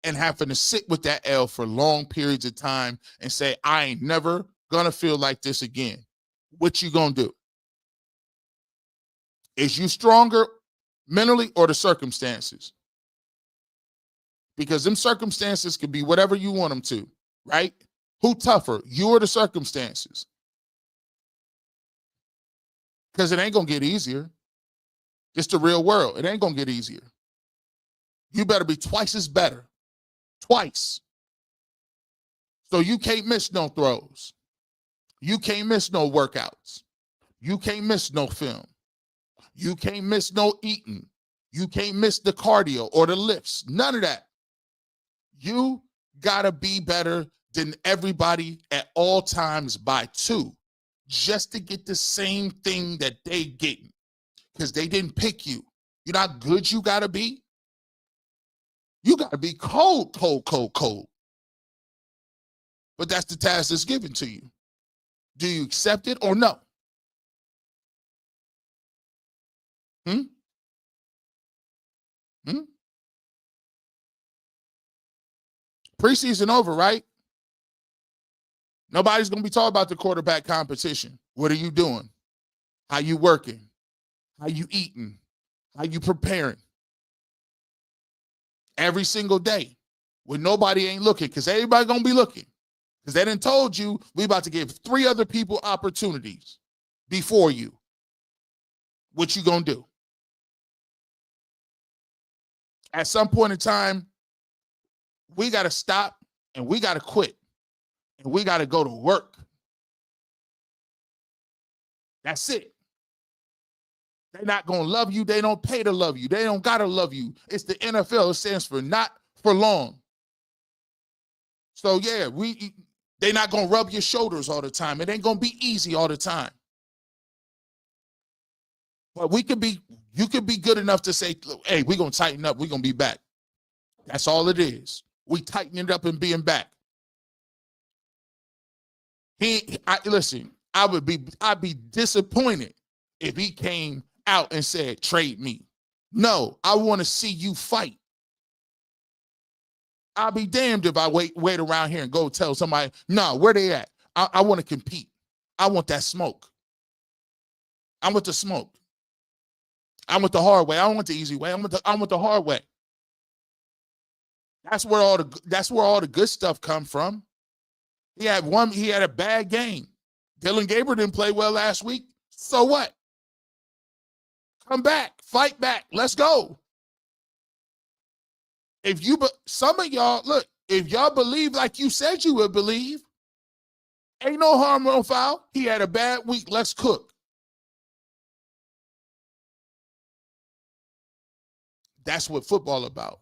and having to sit with that L for long periods of time and say, I ain't never gonna feel like this again. What you gonna do? Is you stronger mentally or the circumstances? Because them circumstances can be whatever you want them to, right? Who tougher, you or the circumstances? Because it ain't gonna get easier. It's the real world. It ain't gonna get easier. You better be twice as better. Twice. So you can't miss no throws. You can't miss no workouts. You can't miss no film. You can't miss no eating. You can't miss the cardio or the lifts. None of that. You gotta be better than everybody at all times by 2, just to get the same thing that they getting. Because they didn't pick you. You know how good you gotta be? You gotta be cold, cold, cold, cold. But that's the task that's given to you. Do you accept it or no? Hmm? Preseason over, right? Nobody's going to be talking about the quarterback competition. What are you doing? How you working? How you eating? How you preparing? Every single day when nobody ain't looking, because everybody going to be looking. Because they done told you we about to give 3 other people opportunities before you. What you going to do? At some point in time, we got to stop and we got to quit. And we got to go to work. That's it. They're not going to love you. They don't pay to love you. They don't got to love you. It's the NFL. It stands for not for long. So, yeah, they're not going to rub your shoulders all the time. It ain't going to be easy all the time. But you could be good enough to say, hey, we're going to tighten up. We're going to be back. That's all it is. We tighten it up and being back. Listen, I'd be disappointed if he came out and said, trade me. No, I want to see you fight. I'll be damned if I wait around here and go tell somebody, no, where they at? I want to compete. I want that smoke. I want the smoke. I want the hard way. I don't want the easy way. I want the hard way. That's where all the good stuff come from. He had a bad game. Dylan Gabriel didn't play well last week. So what? Come back, fight back. Let's go. Some of y'all, look, if y'all believe like you said you would believe, ain't no harm, no foul. He had a bad week. Let's cook. That's what football about.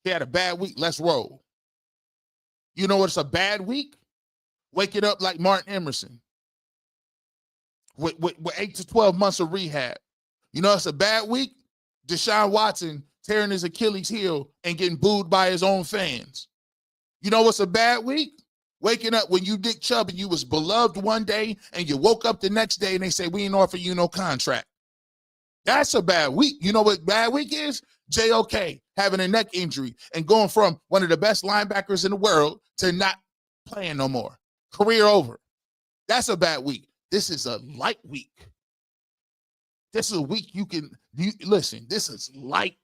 He had a bad week. Let's roll. You know what's a bad week? Waking up like Martin Emerson with 8 to 12 months of rehab. You know it's a bad week? Deshaun Watson tearing his Achilles heel and getting booed by his own fans. You know what's a bad week? Waking up when you Dick Chubb and you was beloved one day and you woke up the next day and they say, we ain't offer you no contract. That's a bad week. You know what bad week is? JOK having a neck injury and going from one of the best linebackers in the world to not playing no more. Career over. That's a bad week. This is a light week. This is a week listen, this is light.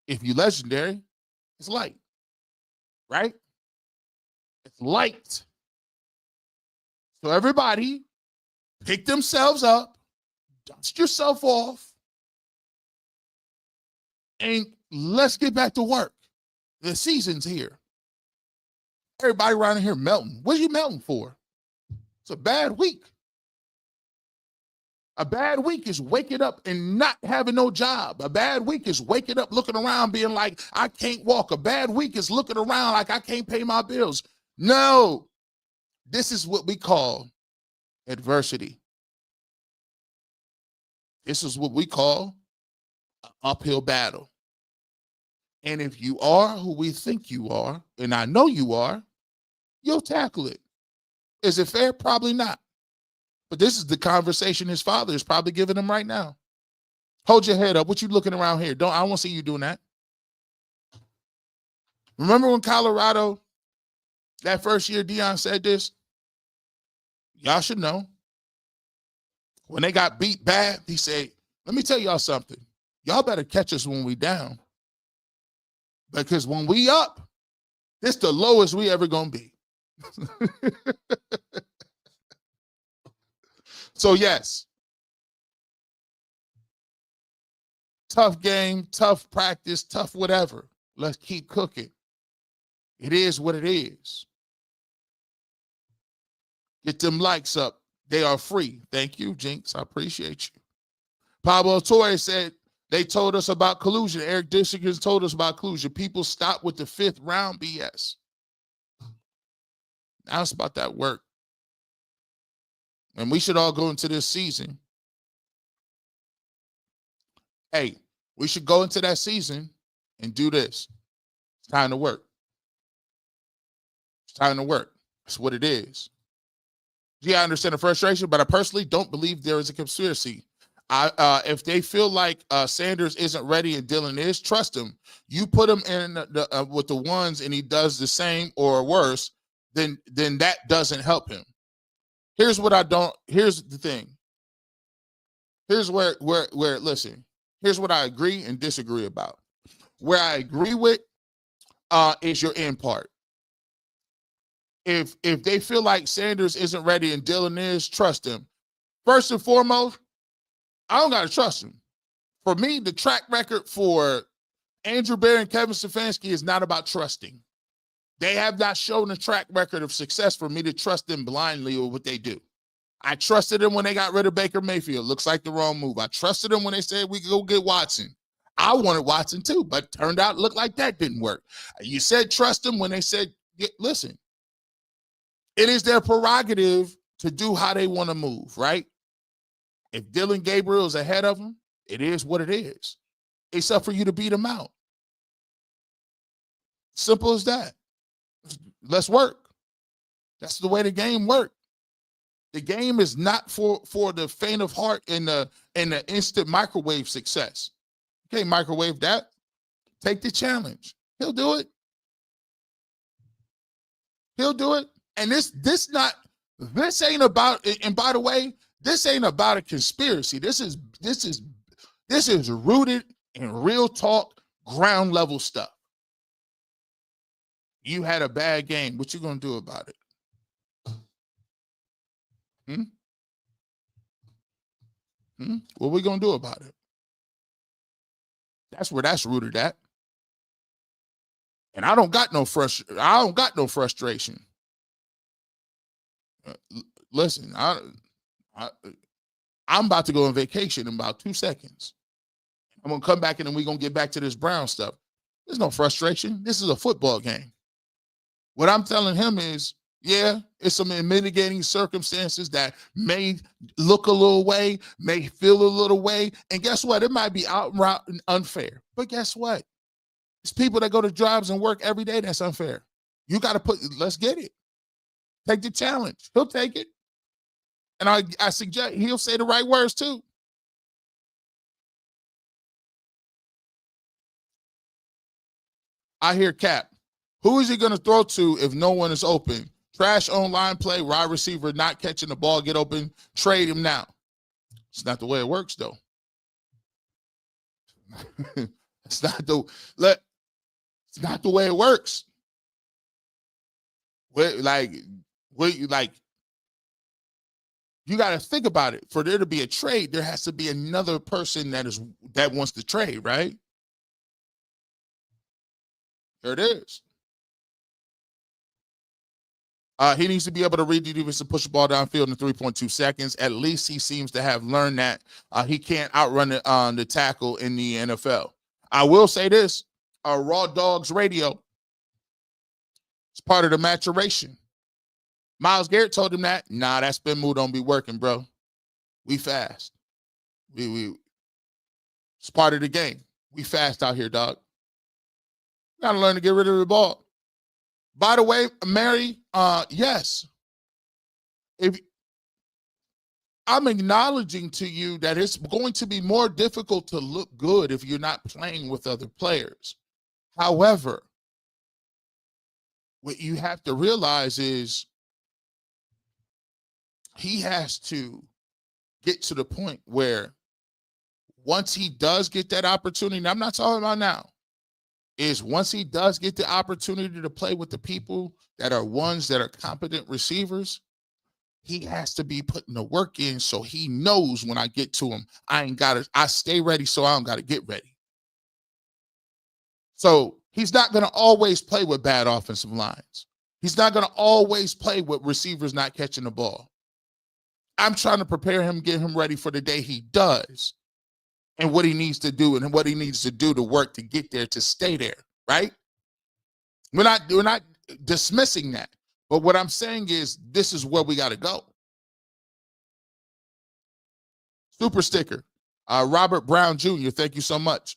If you're legendary, it's light. Right? It's light. So everybody pick themselves up, dust yourself off, and let's get back to work. The season's here. Everybody around here melting. What are you melting for? It's a bad week. A bad week is waking up and not having no job. A bad week is waking up, looking around, being like, I can't walk. A bad week is looking around like I can't pay my bills. No, this is what we call adversity. This is what we call an uphill battle. And if you are who we think you are, and I know you are, you'll tackle it. Is it fair? Probably not. But this is the conversation his father is probably giving him right now. Hold your head up. What you looking around here? I don't want to see you doing that. Remember when Colorado, that first year Deion said this? Y'all should know. When they got beat bad, he said, let me tell y'all something. Y'all better catch us when we down. Because when we up, this the lowest we ever gonna be. So yes, tough game, tough practice, tough whatever. Let's keep cooking. It is what it is. Get them likes up. They are free. Thank you, Jinx. I appreciate you. Pablo Torre said, they told us about collusion. Eric Dishigan told us about collusion. People stop with the 5th round BS. Now it's about that work. And we should all go into this season. Hey, we should go into that season and do this. It's time to work. It's time to work. That's what it is. Yeah, I understand the frustration, but I personally don't believe there is a conspiracy. If they feel like Sanders isn't ready and Dylan is, trust him. You put him in with the ones and he does the same or worse, then that doesn't help him. Here's what I don't. Here's the thing. Here's where listen. Here's what I agree and disagree about. Where I agree with is your end part. If they feel like Sanders isn't ready and Dylan is, trust him. First and foremost, I don't got to trust him. For me, the track record for Andrew Bear and Kevin Stefanski is not about trusting. They have not shown a track record of success for me to trust them blindly with what they do. I trusted them when they got rid of Baker Mayfield. Looks like the wrong move. I trusted them when they said we could go get Watson. I wanted Watson too, but turned out it looked like that didn't work. You said trust them when they said, listen, it is their prerogative to do how they want to move, right? If Dylan Gabriel is ahead of them, it is what it is. It's up for you to beat them out. Simple as that. Let's work. That's the way the game works. The game is not for the faint of heart and the instant microwave success. Okay, microwave that. Take the challenge. He'll do it. He'll do it. And this ain't about, and by the way, this ain't about a conspiracy. This is rooted in real talk, ground level stuff. You had a bad game. What you gonna do about it? What we gonna do about it? That's where that's rooted at. And I don't got no frustration. Listen, I'm about to go on vacation in about 2 seconds. I'm gonna come back and then we're gonna get back to this Brown stuff. There's no frustration. This is a football game. What I'm telling him is, yeah, it's some mitigating circumstances that may look a little way, may feel a little way. And guess what? It might be outright unfair. But guess what? It's people that go to jobs and work every day that's unfair. You got to let's get it. Take the challenge. He'll take it. And I suggest he'll say the right words too. I hear Cap. Who is he going to throw to if no one is open? Trash online play, wide receiver not catching the ball, get open, trade him now. It's not the way it works, though. It's not the way it works. You got to think about it. For there to be a trade, there has to be another person that wants to trade, right? There it is. He needs to be able to read the defense and push the ball downfield in 3.2 seconds. At least he seems to have learned that he can't outrun the tackle in the NFL. I will say this, Raw Dogs Radio, it's part of the maturation. Myles Garrett told him that. Nah, that spin move don't be working, bro. We fast. It's part of the game. We fast out here, dog. Got to learn to get rid of the ball. By the way, Mary, yes. If I'm acknowledging to you that it's going to be more difficult to look good if you're not playing with other players. However, what you have to realize is he has to get to the point where once he does get that opportunity, and I'm not talking about now, is once he does get the opportunity to play with the people that are ones that are competent receivers, he has to be putting the work in so he knows when I get to him, I stay ready so I don't got to get ready. So he's not going to always play with bad offensive lines. He's not going to always play with receivers not catching the ball. I'm trying to prepare him, get him ready for the day he does and what he needs to do and what he needs to do to work to get there, to stay there, right? We're not dismissing that. But what I'm saying is this is where we got to go. Super sticker. Robert Brown Jr., thank you so much.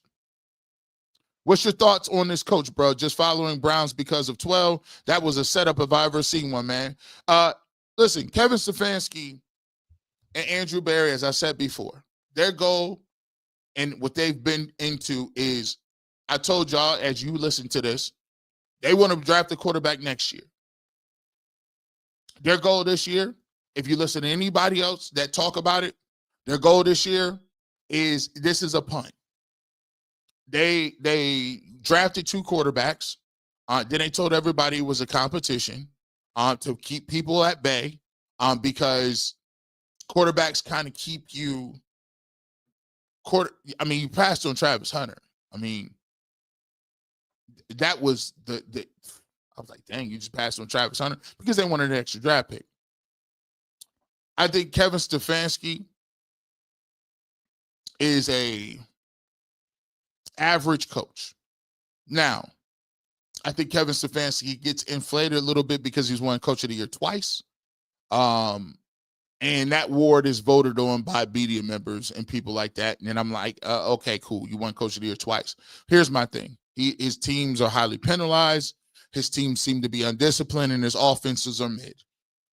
What's your thoughts on this coach, bro? Just following Browns because of 12. That was a setup if I ever seen one, man. Listen, Kevin Stefanski and Andrew Berry, as I said before, their goal and what they've been into is, I told y'all as you listen to this, they want to draft a quarterback next year. Their goal this year, if you listen to anybody else that talk about it, their goal this year is, this is a punt. They drafted 2 quarterbacks. Then they told everybody it was a competition to keep people at bay because quarterbacks kind of keep you you passed on Travis Hunter. I mean, that was the I was like, dang, you just passed on Travis Hunter because they wanted an extra draft pick. I think Kevin Stefanski is a average coach. Now, I think Kevin Stefanski gets inflated a little bit because he's won Coach of the Year twice. And that award is voted on by media members and people like that. And I'm like, okay, cool. You won Coach of the Year twice. Here's my thing. His teams are highly penalized. His teams seem to be undisciplined, and his offenses are mid.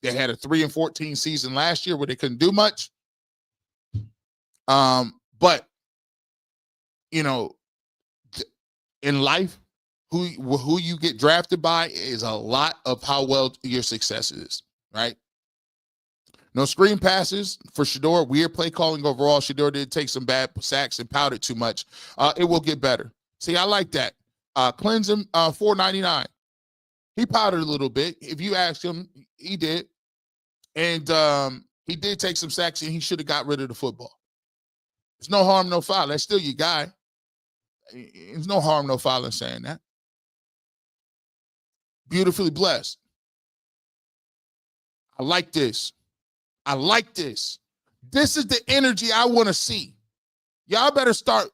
They had a 3-14 season last year where they couldn't do much. But, you know, in life, who you get drafted by is a lot of how well your success is, right? No screen passes for Shedeur. Weird play calling overall. Shedeur did take some bad sacks and pouted too much. It will get better. See, I like that. Cleansing, $4.99. He pouted a little bit. If you ask him, he did. And he did take some sacks, and he should have got rid of the football. There's no harm, no foul. That's still your guy. There's no harm, no foul in saying that. Beautifully blessed. I like this. I like this. This is the energy I want to see. Y'all better start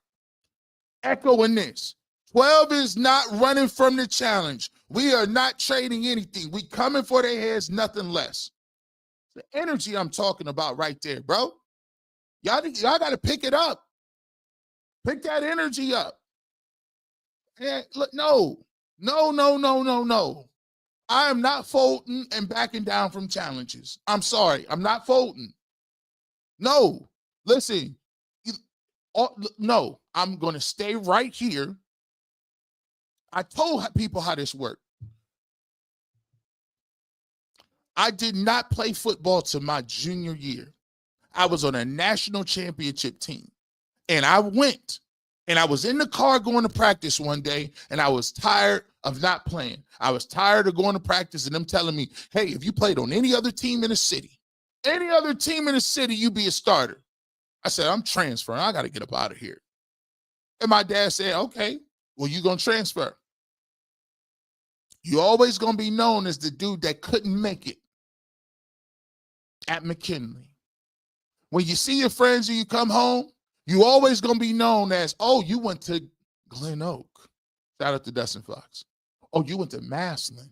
echoing this. 12 is not running from the challenge. We are not trading anything. We coming for their heads, nothing less. The energy I'm talking about right there, bro. Y'all got to pick it up. Pick that energy up. And look, no. I am not folding and backing down from challenges. I'm sorry. I'm not folding. No. Listen. No. I'm going to stay right here. I told people how this worked. I did not play football till my junior year. I was on a national championship team. And I went. And I was in the car going to practice one day, and I was tired of not playing. I was tired of going to practice and them telling me, hey, if you played on any other team in the city, you be a starter. I said, I'm transferring. I got to get up out of here. And my dad said, okay, well, you going to transfer. You're always going to be known as the dude that couldn't make it at McKinley. When you see your friends and you come home, you always going to be known as, oh, you went to Glen Oak. Shout out to Dustin Fox. Oh, you went to Massillon.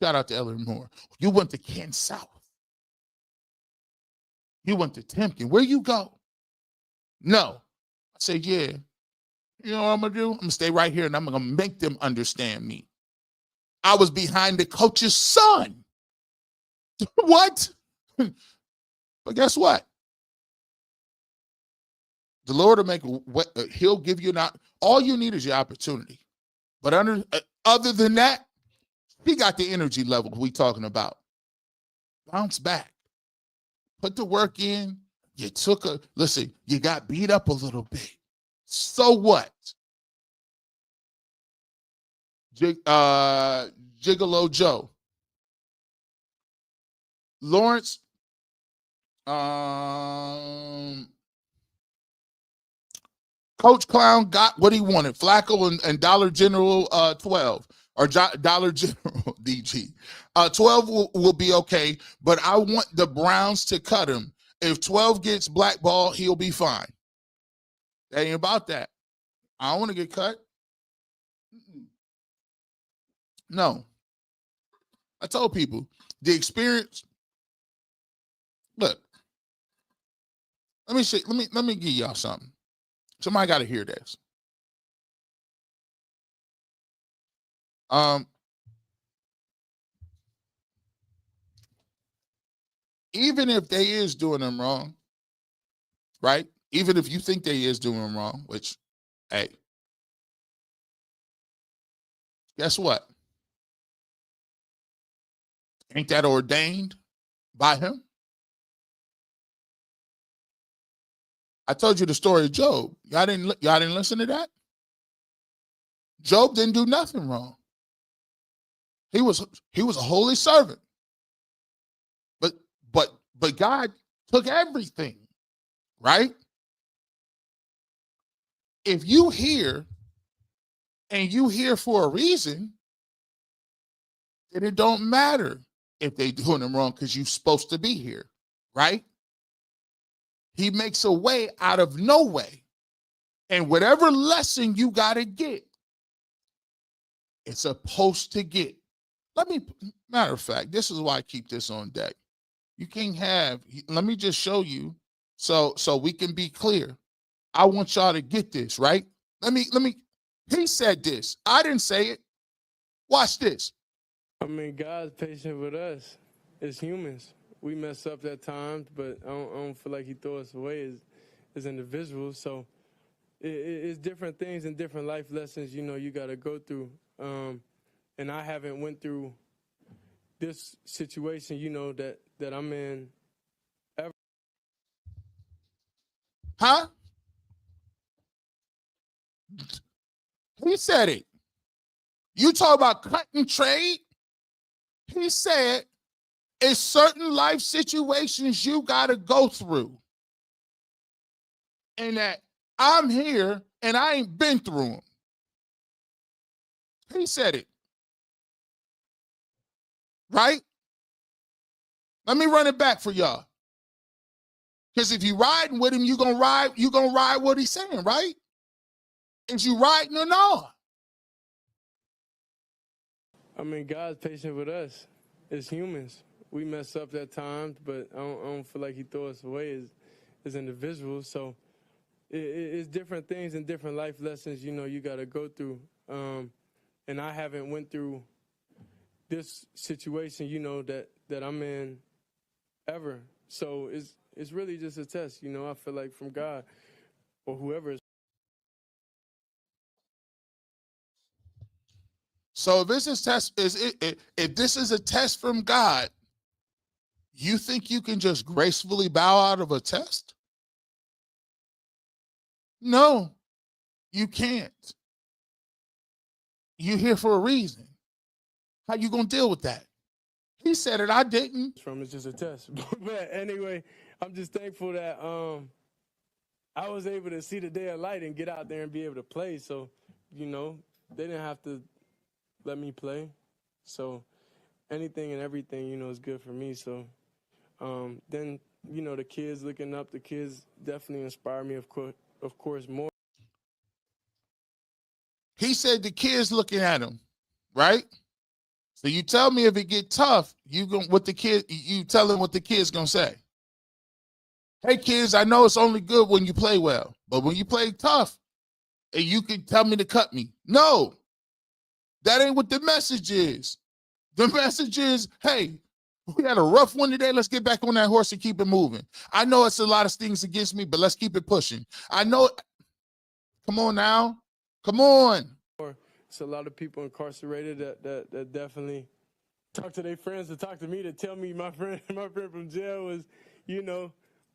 Shout out to Ellen Moore. You went to Kent South. You went to Timken. Where you go? No. I said, yeah. You know what I'm going to do? I'm going to stay right here, and I'm going to make them understand me. I was behind the coach's son. What? But guess what? The Lord will make what he'll give you not. All you need is your opportunity. But other than that, he got the energy level we talking about. Bounce back. Put the work in. You you got beat up a little bit. So what? Gigolo Joe. Lawrence, Coach Clown got what he wanted. Flacco and Dollar General 12 or Dollar General DG. 12 will be okay, but I want the Browns to cut him. If 12 gets blackballed, he'll be fine. That ain't about that. I don't want to get cut. No. I told people the experience. Look, let me give y'all something. Somebody got to hear this. Even if they is doing them wrong, right? Even if you think they is doing them wrong, which, hey, guess what? Ain't that ordained by him? I told you the story of Job. Y'all didn't listen to that? Job didn't do nothing wrong. He was a holy servant. But God took everything, right? If you hear and you hear for a reason, then it don't matter if they doing them wrong because you're supposed to be here, right? He makes a way out of no way. And whatever lesson you got to get, it's supposed to get. Matter of fact, this is why I keep this on deck. You can't have, let me just show you so we can be clear. I want y'all to get this, right? He said this. I didn't say it. Watch this. I mean, God's patient with us as humans. We mess up at times, but I don't feel like he throw us away as individuals. So it's different things and different life lessons, you got to go through. And I haven't went through this situation, that I'm in ever. Huh? He said it. You talk about cut and trade. He said it's certain life situations you got to go through. And that I'm here and I ain't been through them. He said it. Right? Let me run it back for y'all. Because if you riding with him, you're gonna ride what he's saying, right? Is you riding or not? I mean, God's patient with us as humans. We mess up at times, but I don't feel like he throw us away as individuals. So it's different things and different life lessons, you got to go through. And I haven't went through this situation, that I'm in ever. So it's really just a test, I feel like from God or whoever is. So if this is a test from God, you think you can just gracefully bow out of a test? No, you can't. You're here for a reason. How you gonna deal with that? He said it, I didn't. It's just a test. But anyway, I'm just thankful that I was able to see the day of light and get out there and be able to play. So, they didn't have to let me play. So anything and everything, is good for me. So then, the kids looking up, the kids definitely inspire me, of course, more. He said the kids looking at him, right? So you tell me if it get tough, you tell him what the kid's gonna say. Hey kids, I know it's only good when you play well, but when you play tough, and you can tell me to cut me. No, that ain't what the message is. The message is, hey, we had a rough one today. Let's get back on that horse and keep it moving. I know it's a lot of things against me, but let's keep it pushing. I know. Come on now. Come on. It's a lot of people incarcerated that definitely talk to their friends, to talk to me, to tell me my friend from jail was,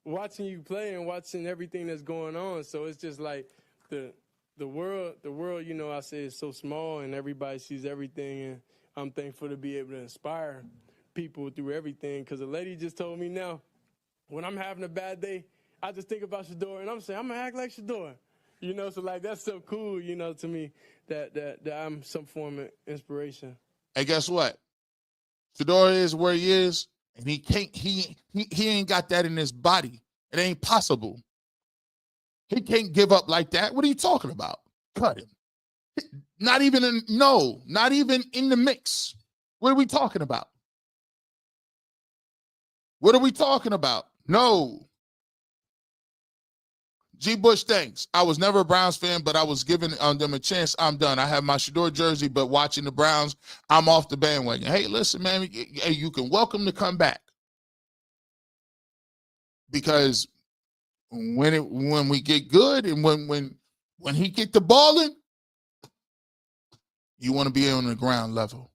watching you play and watching everything that's going on. So it's just like the world, I say is so small and everybody sees everything, and I'm thankful to be able to inspire people through everything. Because a lady just told me now, when I'm having a bad day, I just think about Shedeur, and I'm saying, I'm going to act like Shedeur. So like that's so cool, to me that I'm some form of inspiration. Hey, guess what? Shedeur is where he is, and he ain't got that in his body. It ain't possible. He can't give up like that. What are you talking about? Cut him. Not even in the mix. What are we talking about? What are we talking about? No. G. Bush, thanks. I was never a Browns fan, but I was giving them a chance. I'm done. I have my Shedeur jersey, but watching the Browns, I'm off the bandwagon. Hey, listen, man, hey, you can welcome to come back. Because when we get good and when he get the ball in, you want to be on the ground level.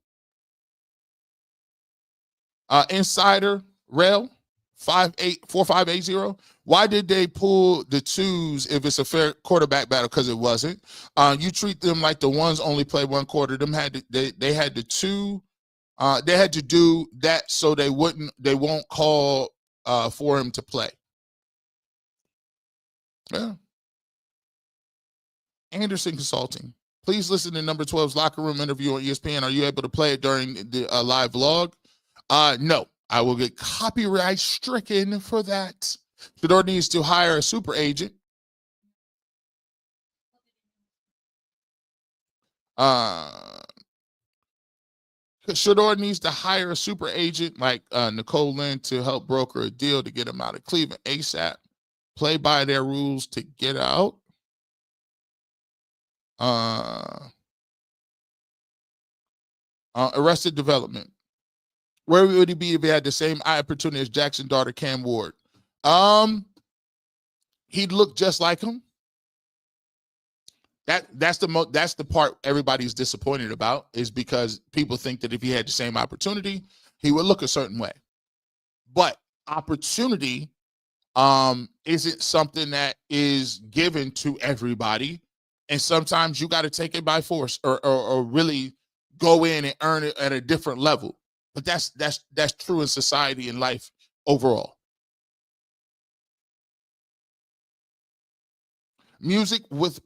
Insider Rail 4580. Why did they pull the twos if it's a fair quarterback battle? Because it wasn't. You treat them like the ones only play one quarter. They had to do that so they won't call for him to play. Yeah. Anderson Consulting. Please listen to number 12's locker room interview on ESPN. Are you able to play it during the live vlog? No. I will get copyright stricken for that. Shedeur needs to hire a super agent. Shedeur needs to hire a super agent like Nicole Lynn to help broker a deal to get him out of Cleveland ASAP. Play by their rules to get out. Arrested Development. Where would he be if he had the same opportunity as Jackson daughter Cam Ward? He'd look just like him. That's the part everybody's disappointed about, is because people think that if he had the same opportunity, he would look a certain way. But opportunity isn't something that is given to everybody, and sometimes you got to take it by force or really go in and earn it at a different level. But that's true in society and life overall. Music with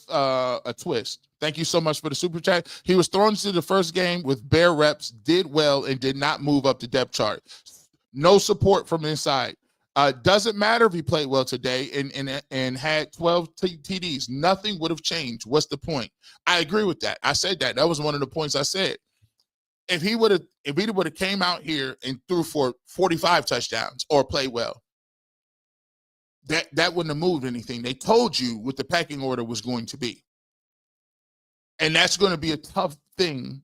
a twist. Thank you so much for the super chat. He was thrown into the first game with bare reps, did well, and did not move up the depth chart. No support from inside. Doesn't matter if he played well today and had 12 TDs. Nothing would have changed. What's the point? I agree with that. I said that. That was one of the points I said. If he would have came out here and threw for 45 touchdowns or played well, that wouldn't have moved anything. They told you what the pecking order was going to be. And that's going to be a tough thing.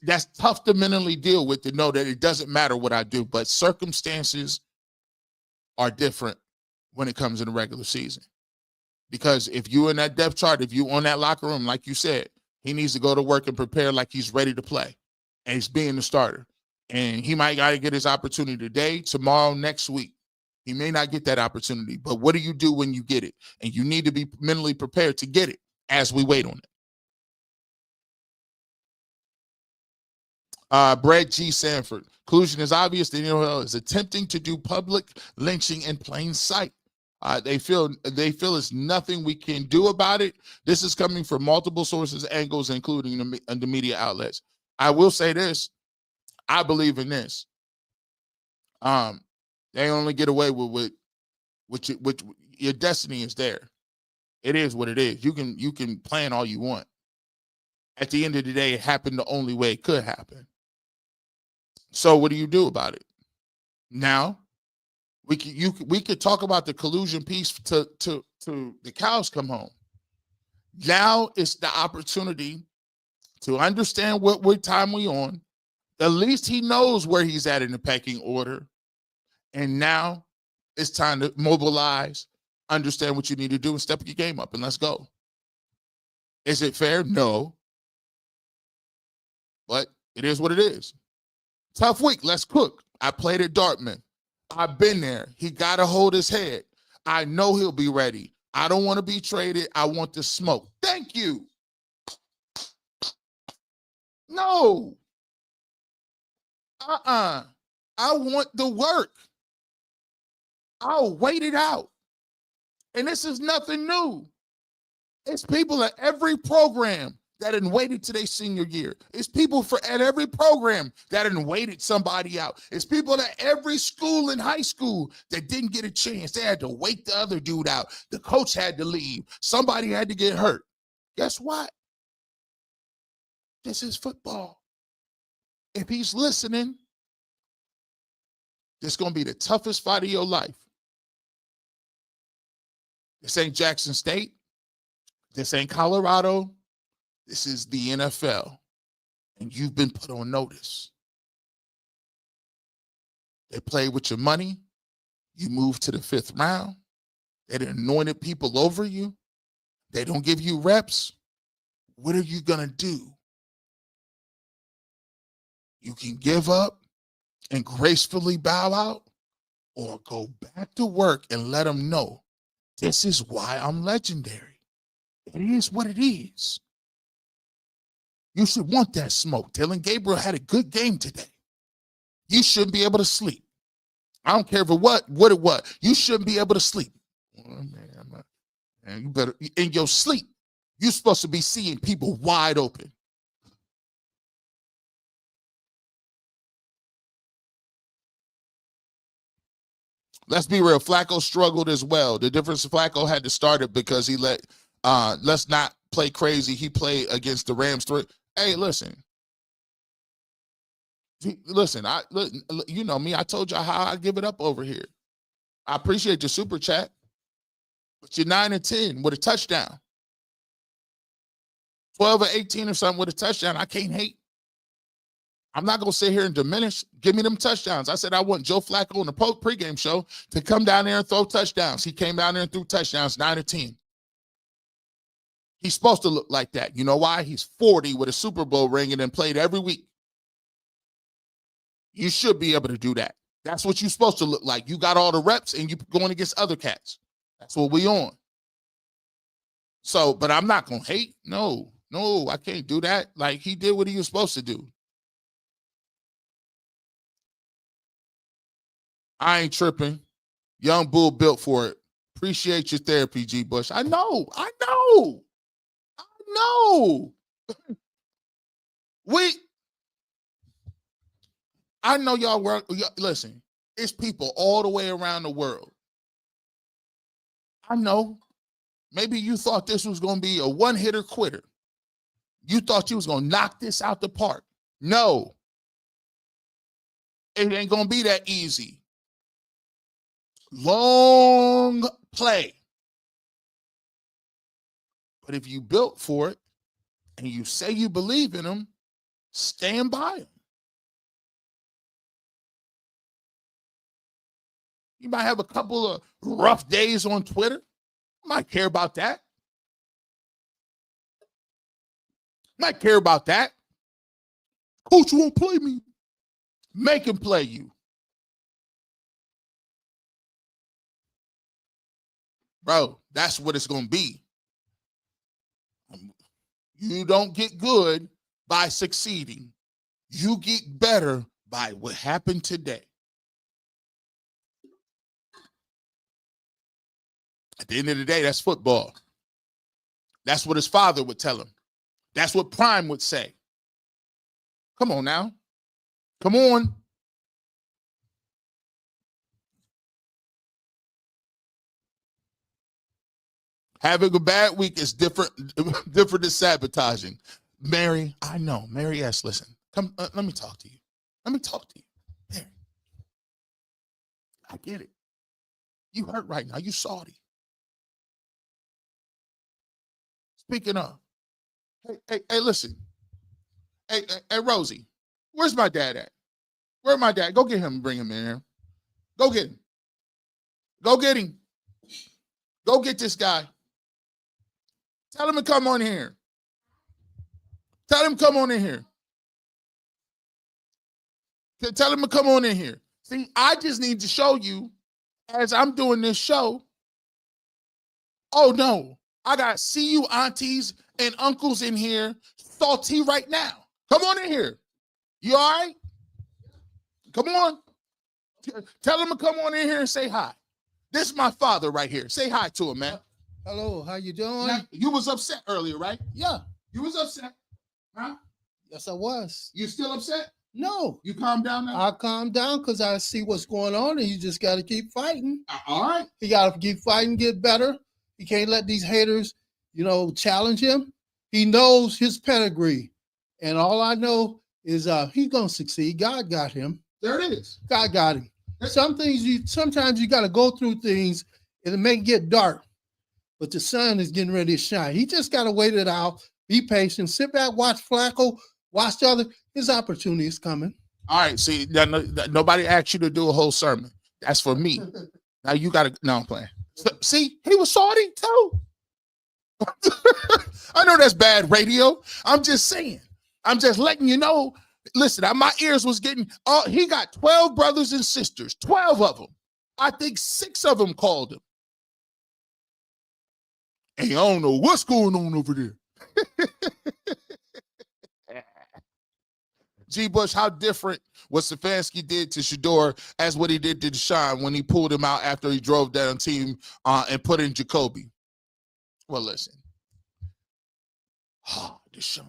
That's tough to mentally deal with, to know that it doesn't matter what I do, but circumstances are different when it comes in the regular season. Because if you're in that depth chart, if you're on that locker room, like you said, he needs to go to work and prepare like he's ready to play. And he's being the starter. And he might got to get his opportunity today, tomorrow, next week. He may not get that opportunity, but what do you do when you get it? And you need to be mentally prepared to get it as we wait on it. Brad G. Sanford. Conclusion is obvious. The NFL is attempting to do public lynching in plain sight. They feel it's nothing we can do about it. This is coming from multiple sources, angles, including the media outlets. I will say this. I believe in this. They only get away with your destiny is there. It is what it is. You can plan all you want. At the end of the day, it happened the only way it could happen. So what do you do about it? Now, we could talk about the collusion piece to the cows come home. Now it's the opportunity to understand what time we on. At least he knows where he's at in the pecking order. And now it's time to mobilize, understand what you need to do, and step your game up, and let's go. Is it fair? No. But it is what it is. Tough week. Let's cook. I played at Dartmouth. I've been there. He got to hold his head. I know he'll be ready. I don't want to be traded. I want the smoke. Thank you. No. I want the work. I'll wait it out. And this is nothing new. It's people at every program that had waited to their senior year. It's people at every program that had waited somebody out. It's people at every school in high school that didn't get a chance. They had to wait the other dude out. The coach had to leave. Somebody had to get hurt. Guess what? This is football. If he's listening, this is going to be the toughest fight of your life. This ain't Jackson State. This ain't Colorado. This is the NFL. And you've been put on notice. They play with your money. You move to the 5th round. They anointed people over you. They don't give you reps. What are you going to do? You can give up and gracefully bow out, or go back to work and let them know this is why I'm legendary. It is what it is. You should want that smoke. Dylan Gabriel had a good game today. You shouldn't be able to sleep. I don't care for what it was. You shouldn't be able to sleep. And you better, in your sleep, you're supposed to be seeing people wide open. Let's be real. Flacco struggled as well. The difference, Flacco had to start it because he let's not play crazy. He played against the Rams. Hey, listen, you know me. I told y'all how I give it up over here. I appreciate your super chat, but you're 9-10 with a touchdown. 12 or 18 or something with a touchdown. I can't hate. I'm not going to sit here and diminish. Give me them touchdowns. I said I want Joe Flacco on the pregame show to come down there and throw touchdowns. He came down there and threw touchdowns, 9-10. He's supposed to look like that. You know why? He's 40 with a Super Bowl ring and then played every week. You should be able to do that. That's what you're supposed to look like. You got all the reps and you're going against other cats. That's what we on. So, but I'm not going to hate. No, I can't do that. Like, he did what he was supposed to do. I ain't tripping. Young Bull built for it. Appreciate your therapy, G. Bush. I know. I know y'all work. Listen, it's people all the way around the world. I know. Maybe you thought this was going to be a one-hitter quitter. You thought you was going to knock this out the park. No. It ain't going to be that easy. Long play. But if you built for it and you say you believe in them, stand by them. You might have a couple of rough days on Twitter. Might care about that. Coach won't play me. Make him play you. Bro, that's what it's going to be. You don't get good by succeeding. You get better by what happened today. At the end of the day, that's football. That's what his father would tell him. That's what Prime would say. Come on now. Come on. Having a bad week is different than sabotaging. Mary, I know. Mary S., listen. Come, let me talk to you. Mary, I get it. You hurt right now. You salty. Speaking of, hey, listen. Hey, Rosie, where's my dad at? Where's my dad? Go get him and bring him in here. Go get him. Go get him. Go get this guy. Tell him to come on here. Tell him to come on in here. Tell him to come on in here. See, I just need to show you as I'm doing this show. Oh, no. I got see you aunties and uncles in here salty right now. Come on in here. You all right? Come on. Tell him to come on in here and say hi. This is my father right here. Say hi to him, man. Hello, how you doing? Now, you was upset earlier, right? Yeah. You was upset. Huh? Yes, I was. You still upset? No. You calm down now? I calm down because I see what's going on, and you just got to keep fighting. All right. You got to keep fighting, get better. You can't let these haters, challenge him. He knows his pedigree, and all I know is he's gonna succeed. God got him. There it is. God got him. Sometimes you got to go through things, and it may get dark, but the sun is getting ready to shine. He just got to wait it out. Be patient. Sit back, watch Flacco, watch the other. His opportunity is coming. All right. See, nobody asked you to do a whole sermon. That's for me. Now you got to. No, I'm playing. See, he was salty too. I know that's bad radio. I'm just saying. I'm just letting you know. Listen, my ears was getting. He got 12 brothers and sisters. 12 of them. I think 6 of them called him. Hey, I don't know what's going on over there. G. Bush, how different what Stefanski did to Shedeur as what he did to Deshaun when he pulled him out after he drove down team and put in Jacoby? Well, listen. Deshaun,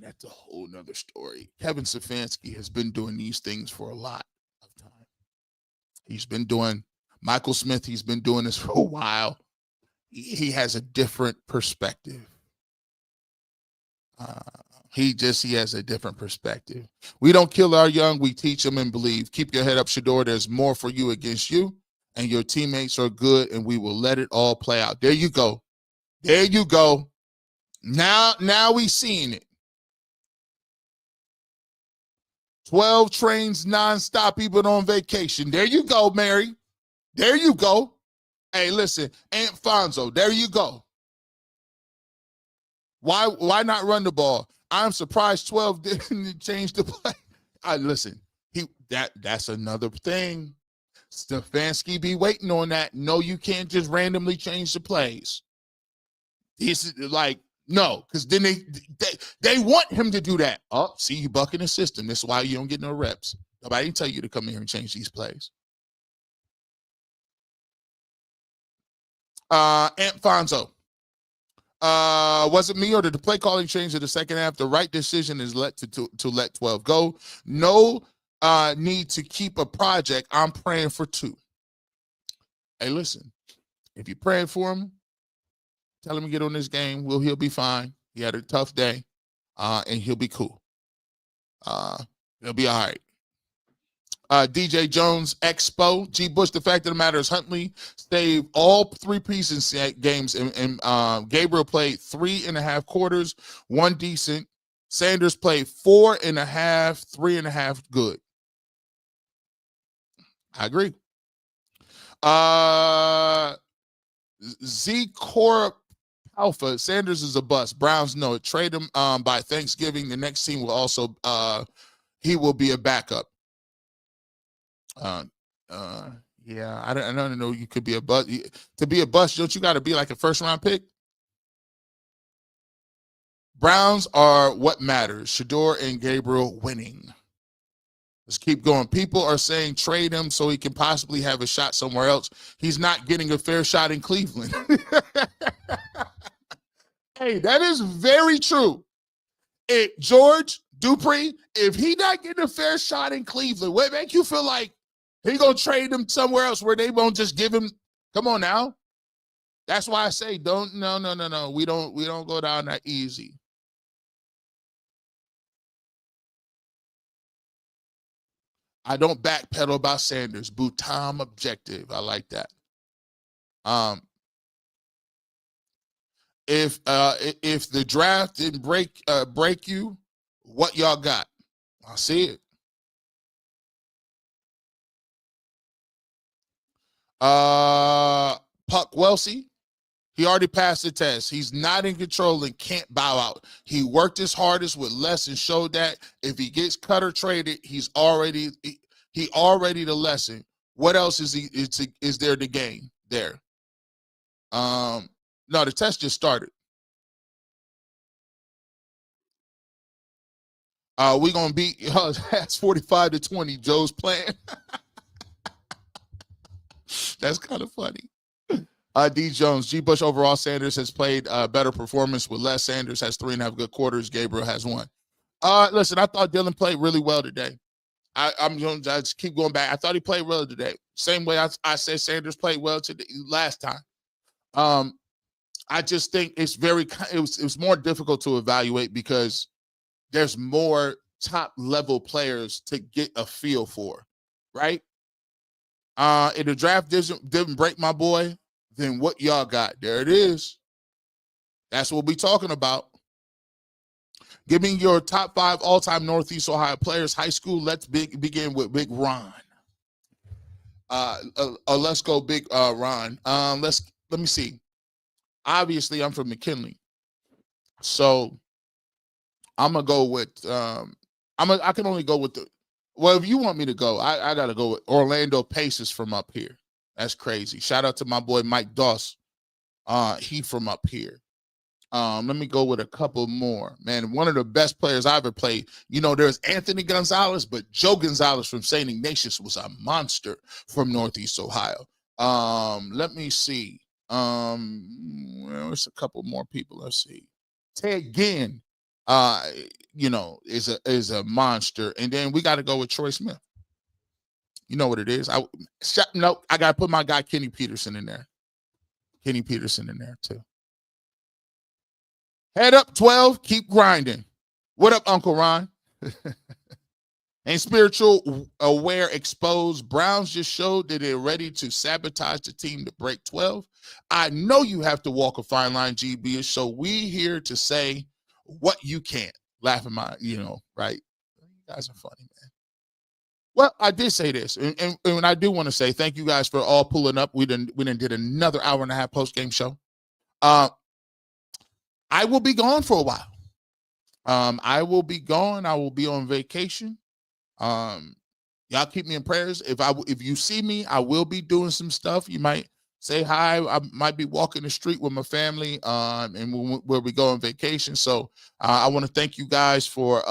that's a whole nother story. Kevin Stefanski has been doing these things for a lot of time. He's been doing, Michael Smith, he's been doing this for a while. He has a different perspective. He has a different perspective. We don't kill our young. We teach them and believe. Keep your head up, Shedeur. There's more for you against you, and your teammates are good, and we will let it all play out. There you go. There you go. Now we seeing it. 12 trains nonstop, even on vacation. There you go, Mary. There you go. Hey, listen, Aunt Fonzo, there you go. Why not run the ball? I'm surprised 12 didn't change the play. Listen, that's another thing. Stefanski be waiting on that. No, you can't just randomly change the plays. This is like, no, because then they want him to do that. Oh, see, you bucking the system. That's why you don't get no reps. Nobody didn't tell you to come here and change these plays. Aunt Fonzo. Was it me or did the play calling change in the second half? The right decision is to let 12 go. No need to keep a project. I'm praying for 2. Hey, listen, if you're praying for him, tell him to get on this game. He'll be fine. He had a tough day, and he'll be cool. He'll be all right. DJ Jones Expo. G. Bush, the fact of the matter is Huntley saved all 3 preseason games, and Gabriel played 3.5 quarters, 1 decent. Sanders played 4.5, 3.5 good. I agree. Z Corp Alpha. Sanders is a bust. Browns know it. Trade him by Thanksgiving. The next team will also he will be a backup. Yeah, I don't know. You could be a bust. To be a bust, don't you got to be like a first-round pick? Browns are what matters. Shedeur and Gabriel winning. Let's keep going. People are saying trade him so he can possibly have a shot somewhere else. He's not getting a fair shot in Cleveland. Hey, that is very true. George Dupree, if he not getting a fair shot in Cleveland, what make you feel like he gonna trade him somewhere else where they won't just give him? Come on now. That's why I say no. We don't go down that easy. I don't backpedal about Sanders. Bhutan objective. I like that. if the draft didn't break you, what y'all got? I see it. Puck Welsey, he already passed the test. He's not in control and can't bow out. He worked his hardest with less and showed that if he gets cut or traded, he already the lesson. What else is there to gain there? No, the test just started. We gonna beat that's 45-20. Joe's playing. That's kind of funny. D. Jones, G. Bush overall, Sanders has played better performance with less. Sanders has 3.5 good quarters. Gabriel has 1. Listen, I thought Dylan played really well today. I just keep going back. I thought he played well today. Same way I said Sanders played well today last time. I just think it was more difficult to evaluate because there's more top level players to get a feel for, right? If the draft didn't break my boy, then what y'all got? There it is. That's what we're talking about. Give me your top 5 all-time Northeast Ohio players. High school, let's begin with Big Ron. Let's go Big Ron. Let me see. Obviously, I'm from McKinley. So I'm gonna go with I can only go with if you want me to go, I gotta go with Orlando Paces from up here. That's crazy. Shout out to my boy Mike Doss. He from up here. Let me go with a couple more. Man, one of the best players I ever played. There's Anthony Gonzalez, but Joe Gonzalez from St. Ignatius was a monster from Northeast Ohio. Let me see. There's a couple more people. Let's see. Ted Ginn, is a monster. And then we got to go with Troy Smith. You know what it is. I got to put my guy Kenny Peterson in there. Kenny Peterson in there too. Head up 12, keep grinding. What up, Uncle Ron? And spiritual aware exposed. Browns just showed that they're ready to sabotage the team to break 12. I know you have to walk a fine line, GB, so we here to say what you can't. Laughing my, right? You guys are funny, man. Well, I did say this, and I do want to say thank you guys for all pulling up. We done did another hour and a half post-game show. I will be gone for a while. I will be gone. I will be on vacation. Y'all keep me in prayers. If you see me, I will be doing some stuff. You might say hi. I might be walking the street with my family, and where we go on vacation. So I want to thank you guys for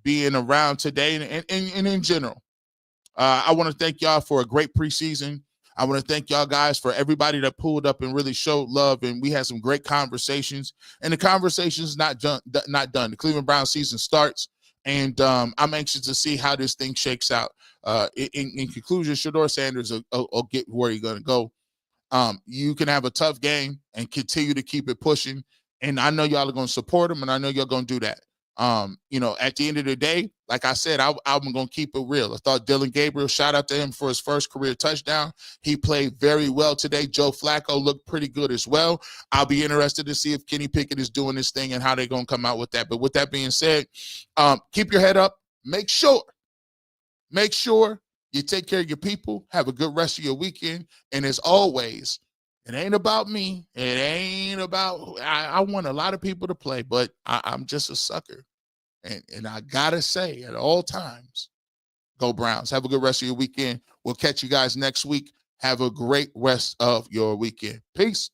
being around today and in general. I want to thank y'all for a great preseason. I want to thank y'all guys for everybody that pulled up and really showed love, and we had some great conversations. And the conversation's not done. The Cleveland Browns season starts, and I'm anxious to see how this thing shakes out. In conclusion, Shedeur Sanders will get where he's going to go. You can have a tough game and continue to keep it pushing, and I know y'all are going to support him, and I know y'all going to do that. At the end of the day, like I said, I'm going to keep it real. I thought Dylan Gabriel, shout out to him for his first career touchdown. He played very well today. Joe Flacco looked pretty good as well. I'll be interested to see if Kenny Pickett is doing this thing and how they're going to come out with that. But with that being said, keep your head up. Make sure you take care of your people. Have a good rest of your weekend. And as always, it ain't about me. It ain't about, I want a lot of people to play, but I'm just a sucker. And I got to say at all times, go Browns. Have a good rest of your weekend. We'll catch you guys next week. Have a great rest of your weekend. Peace.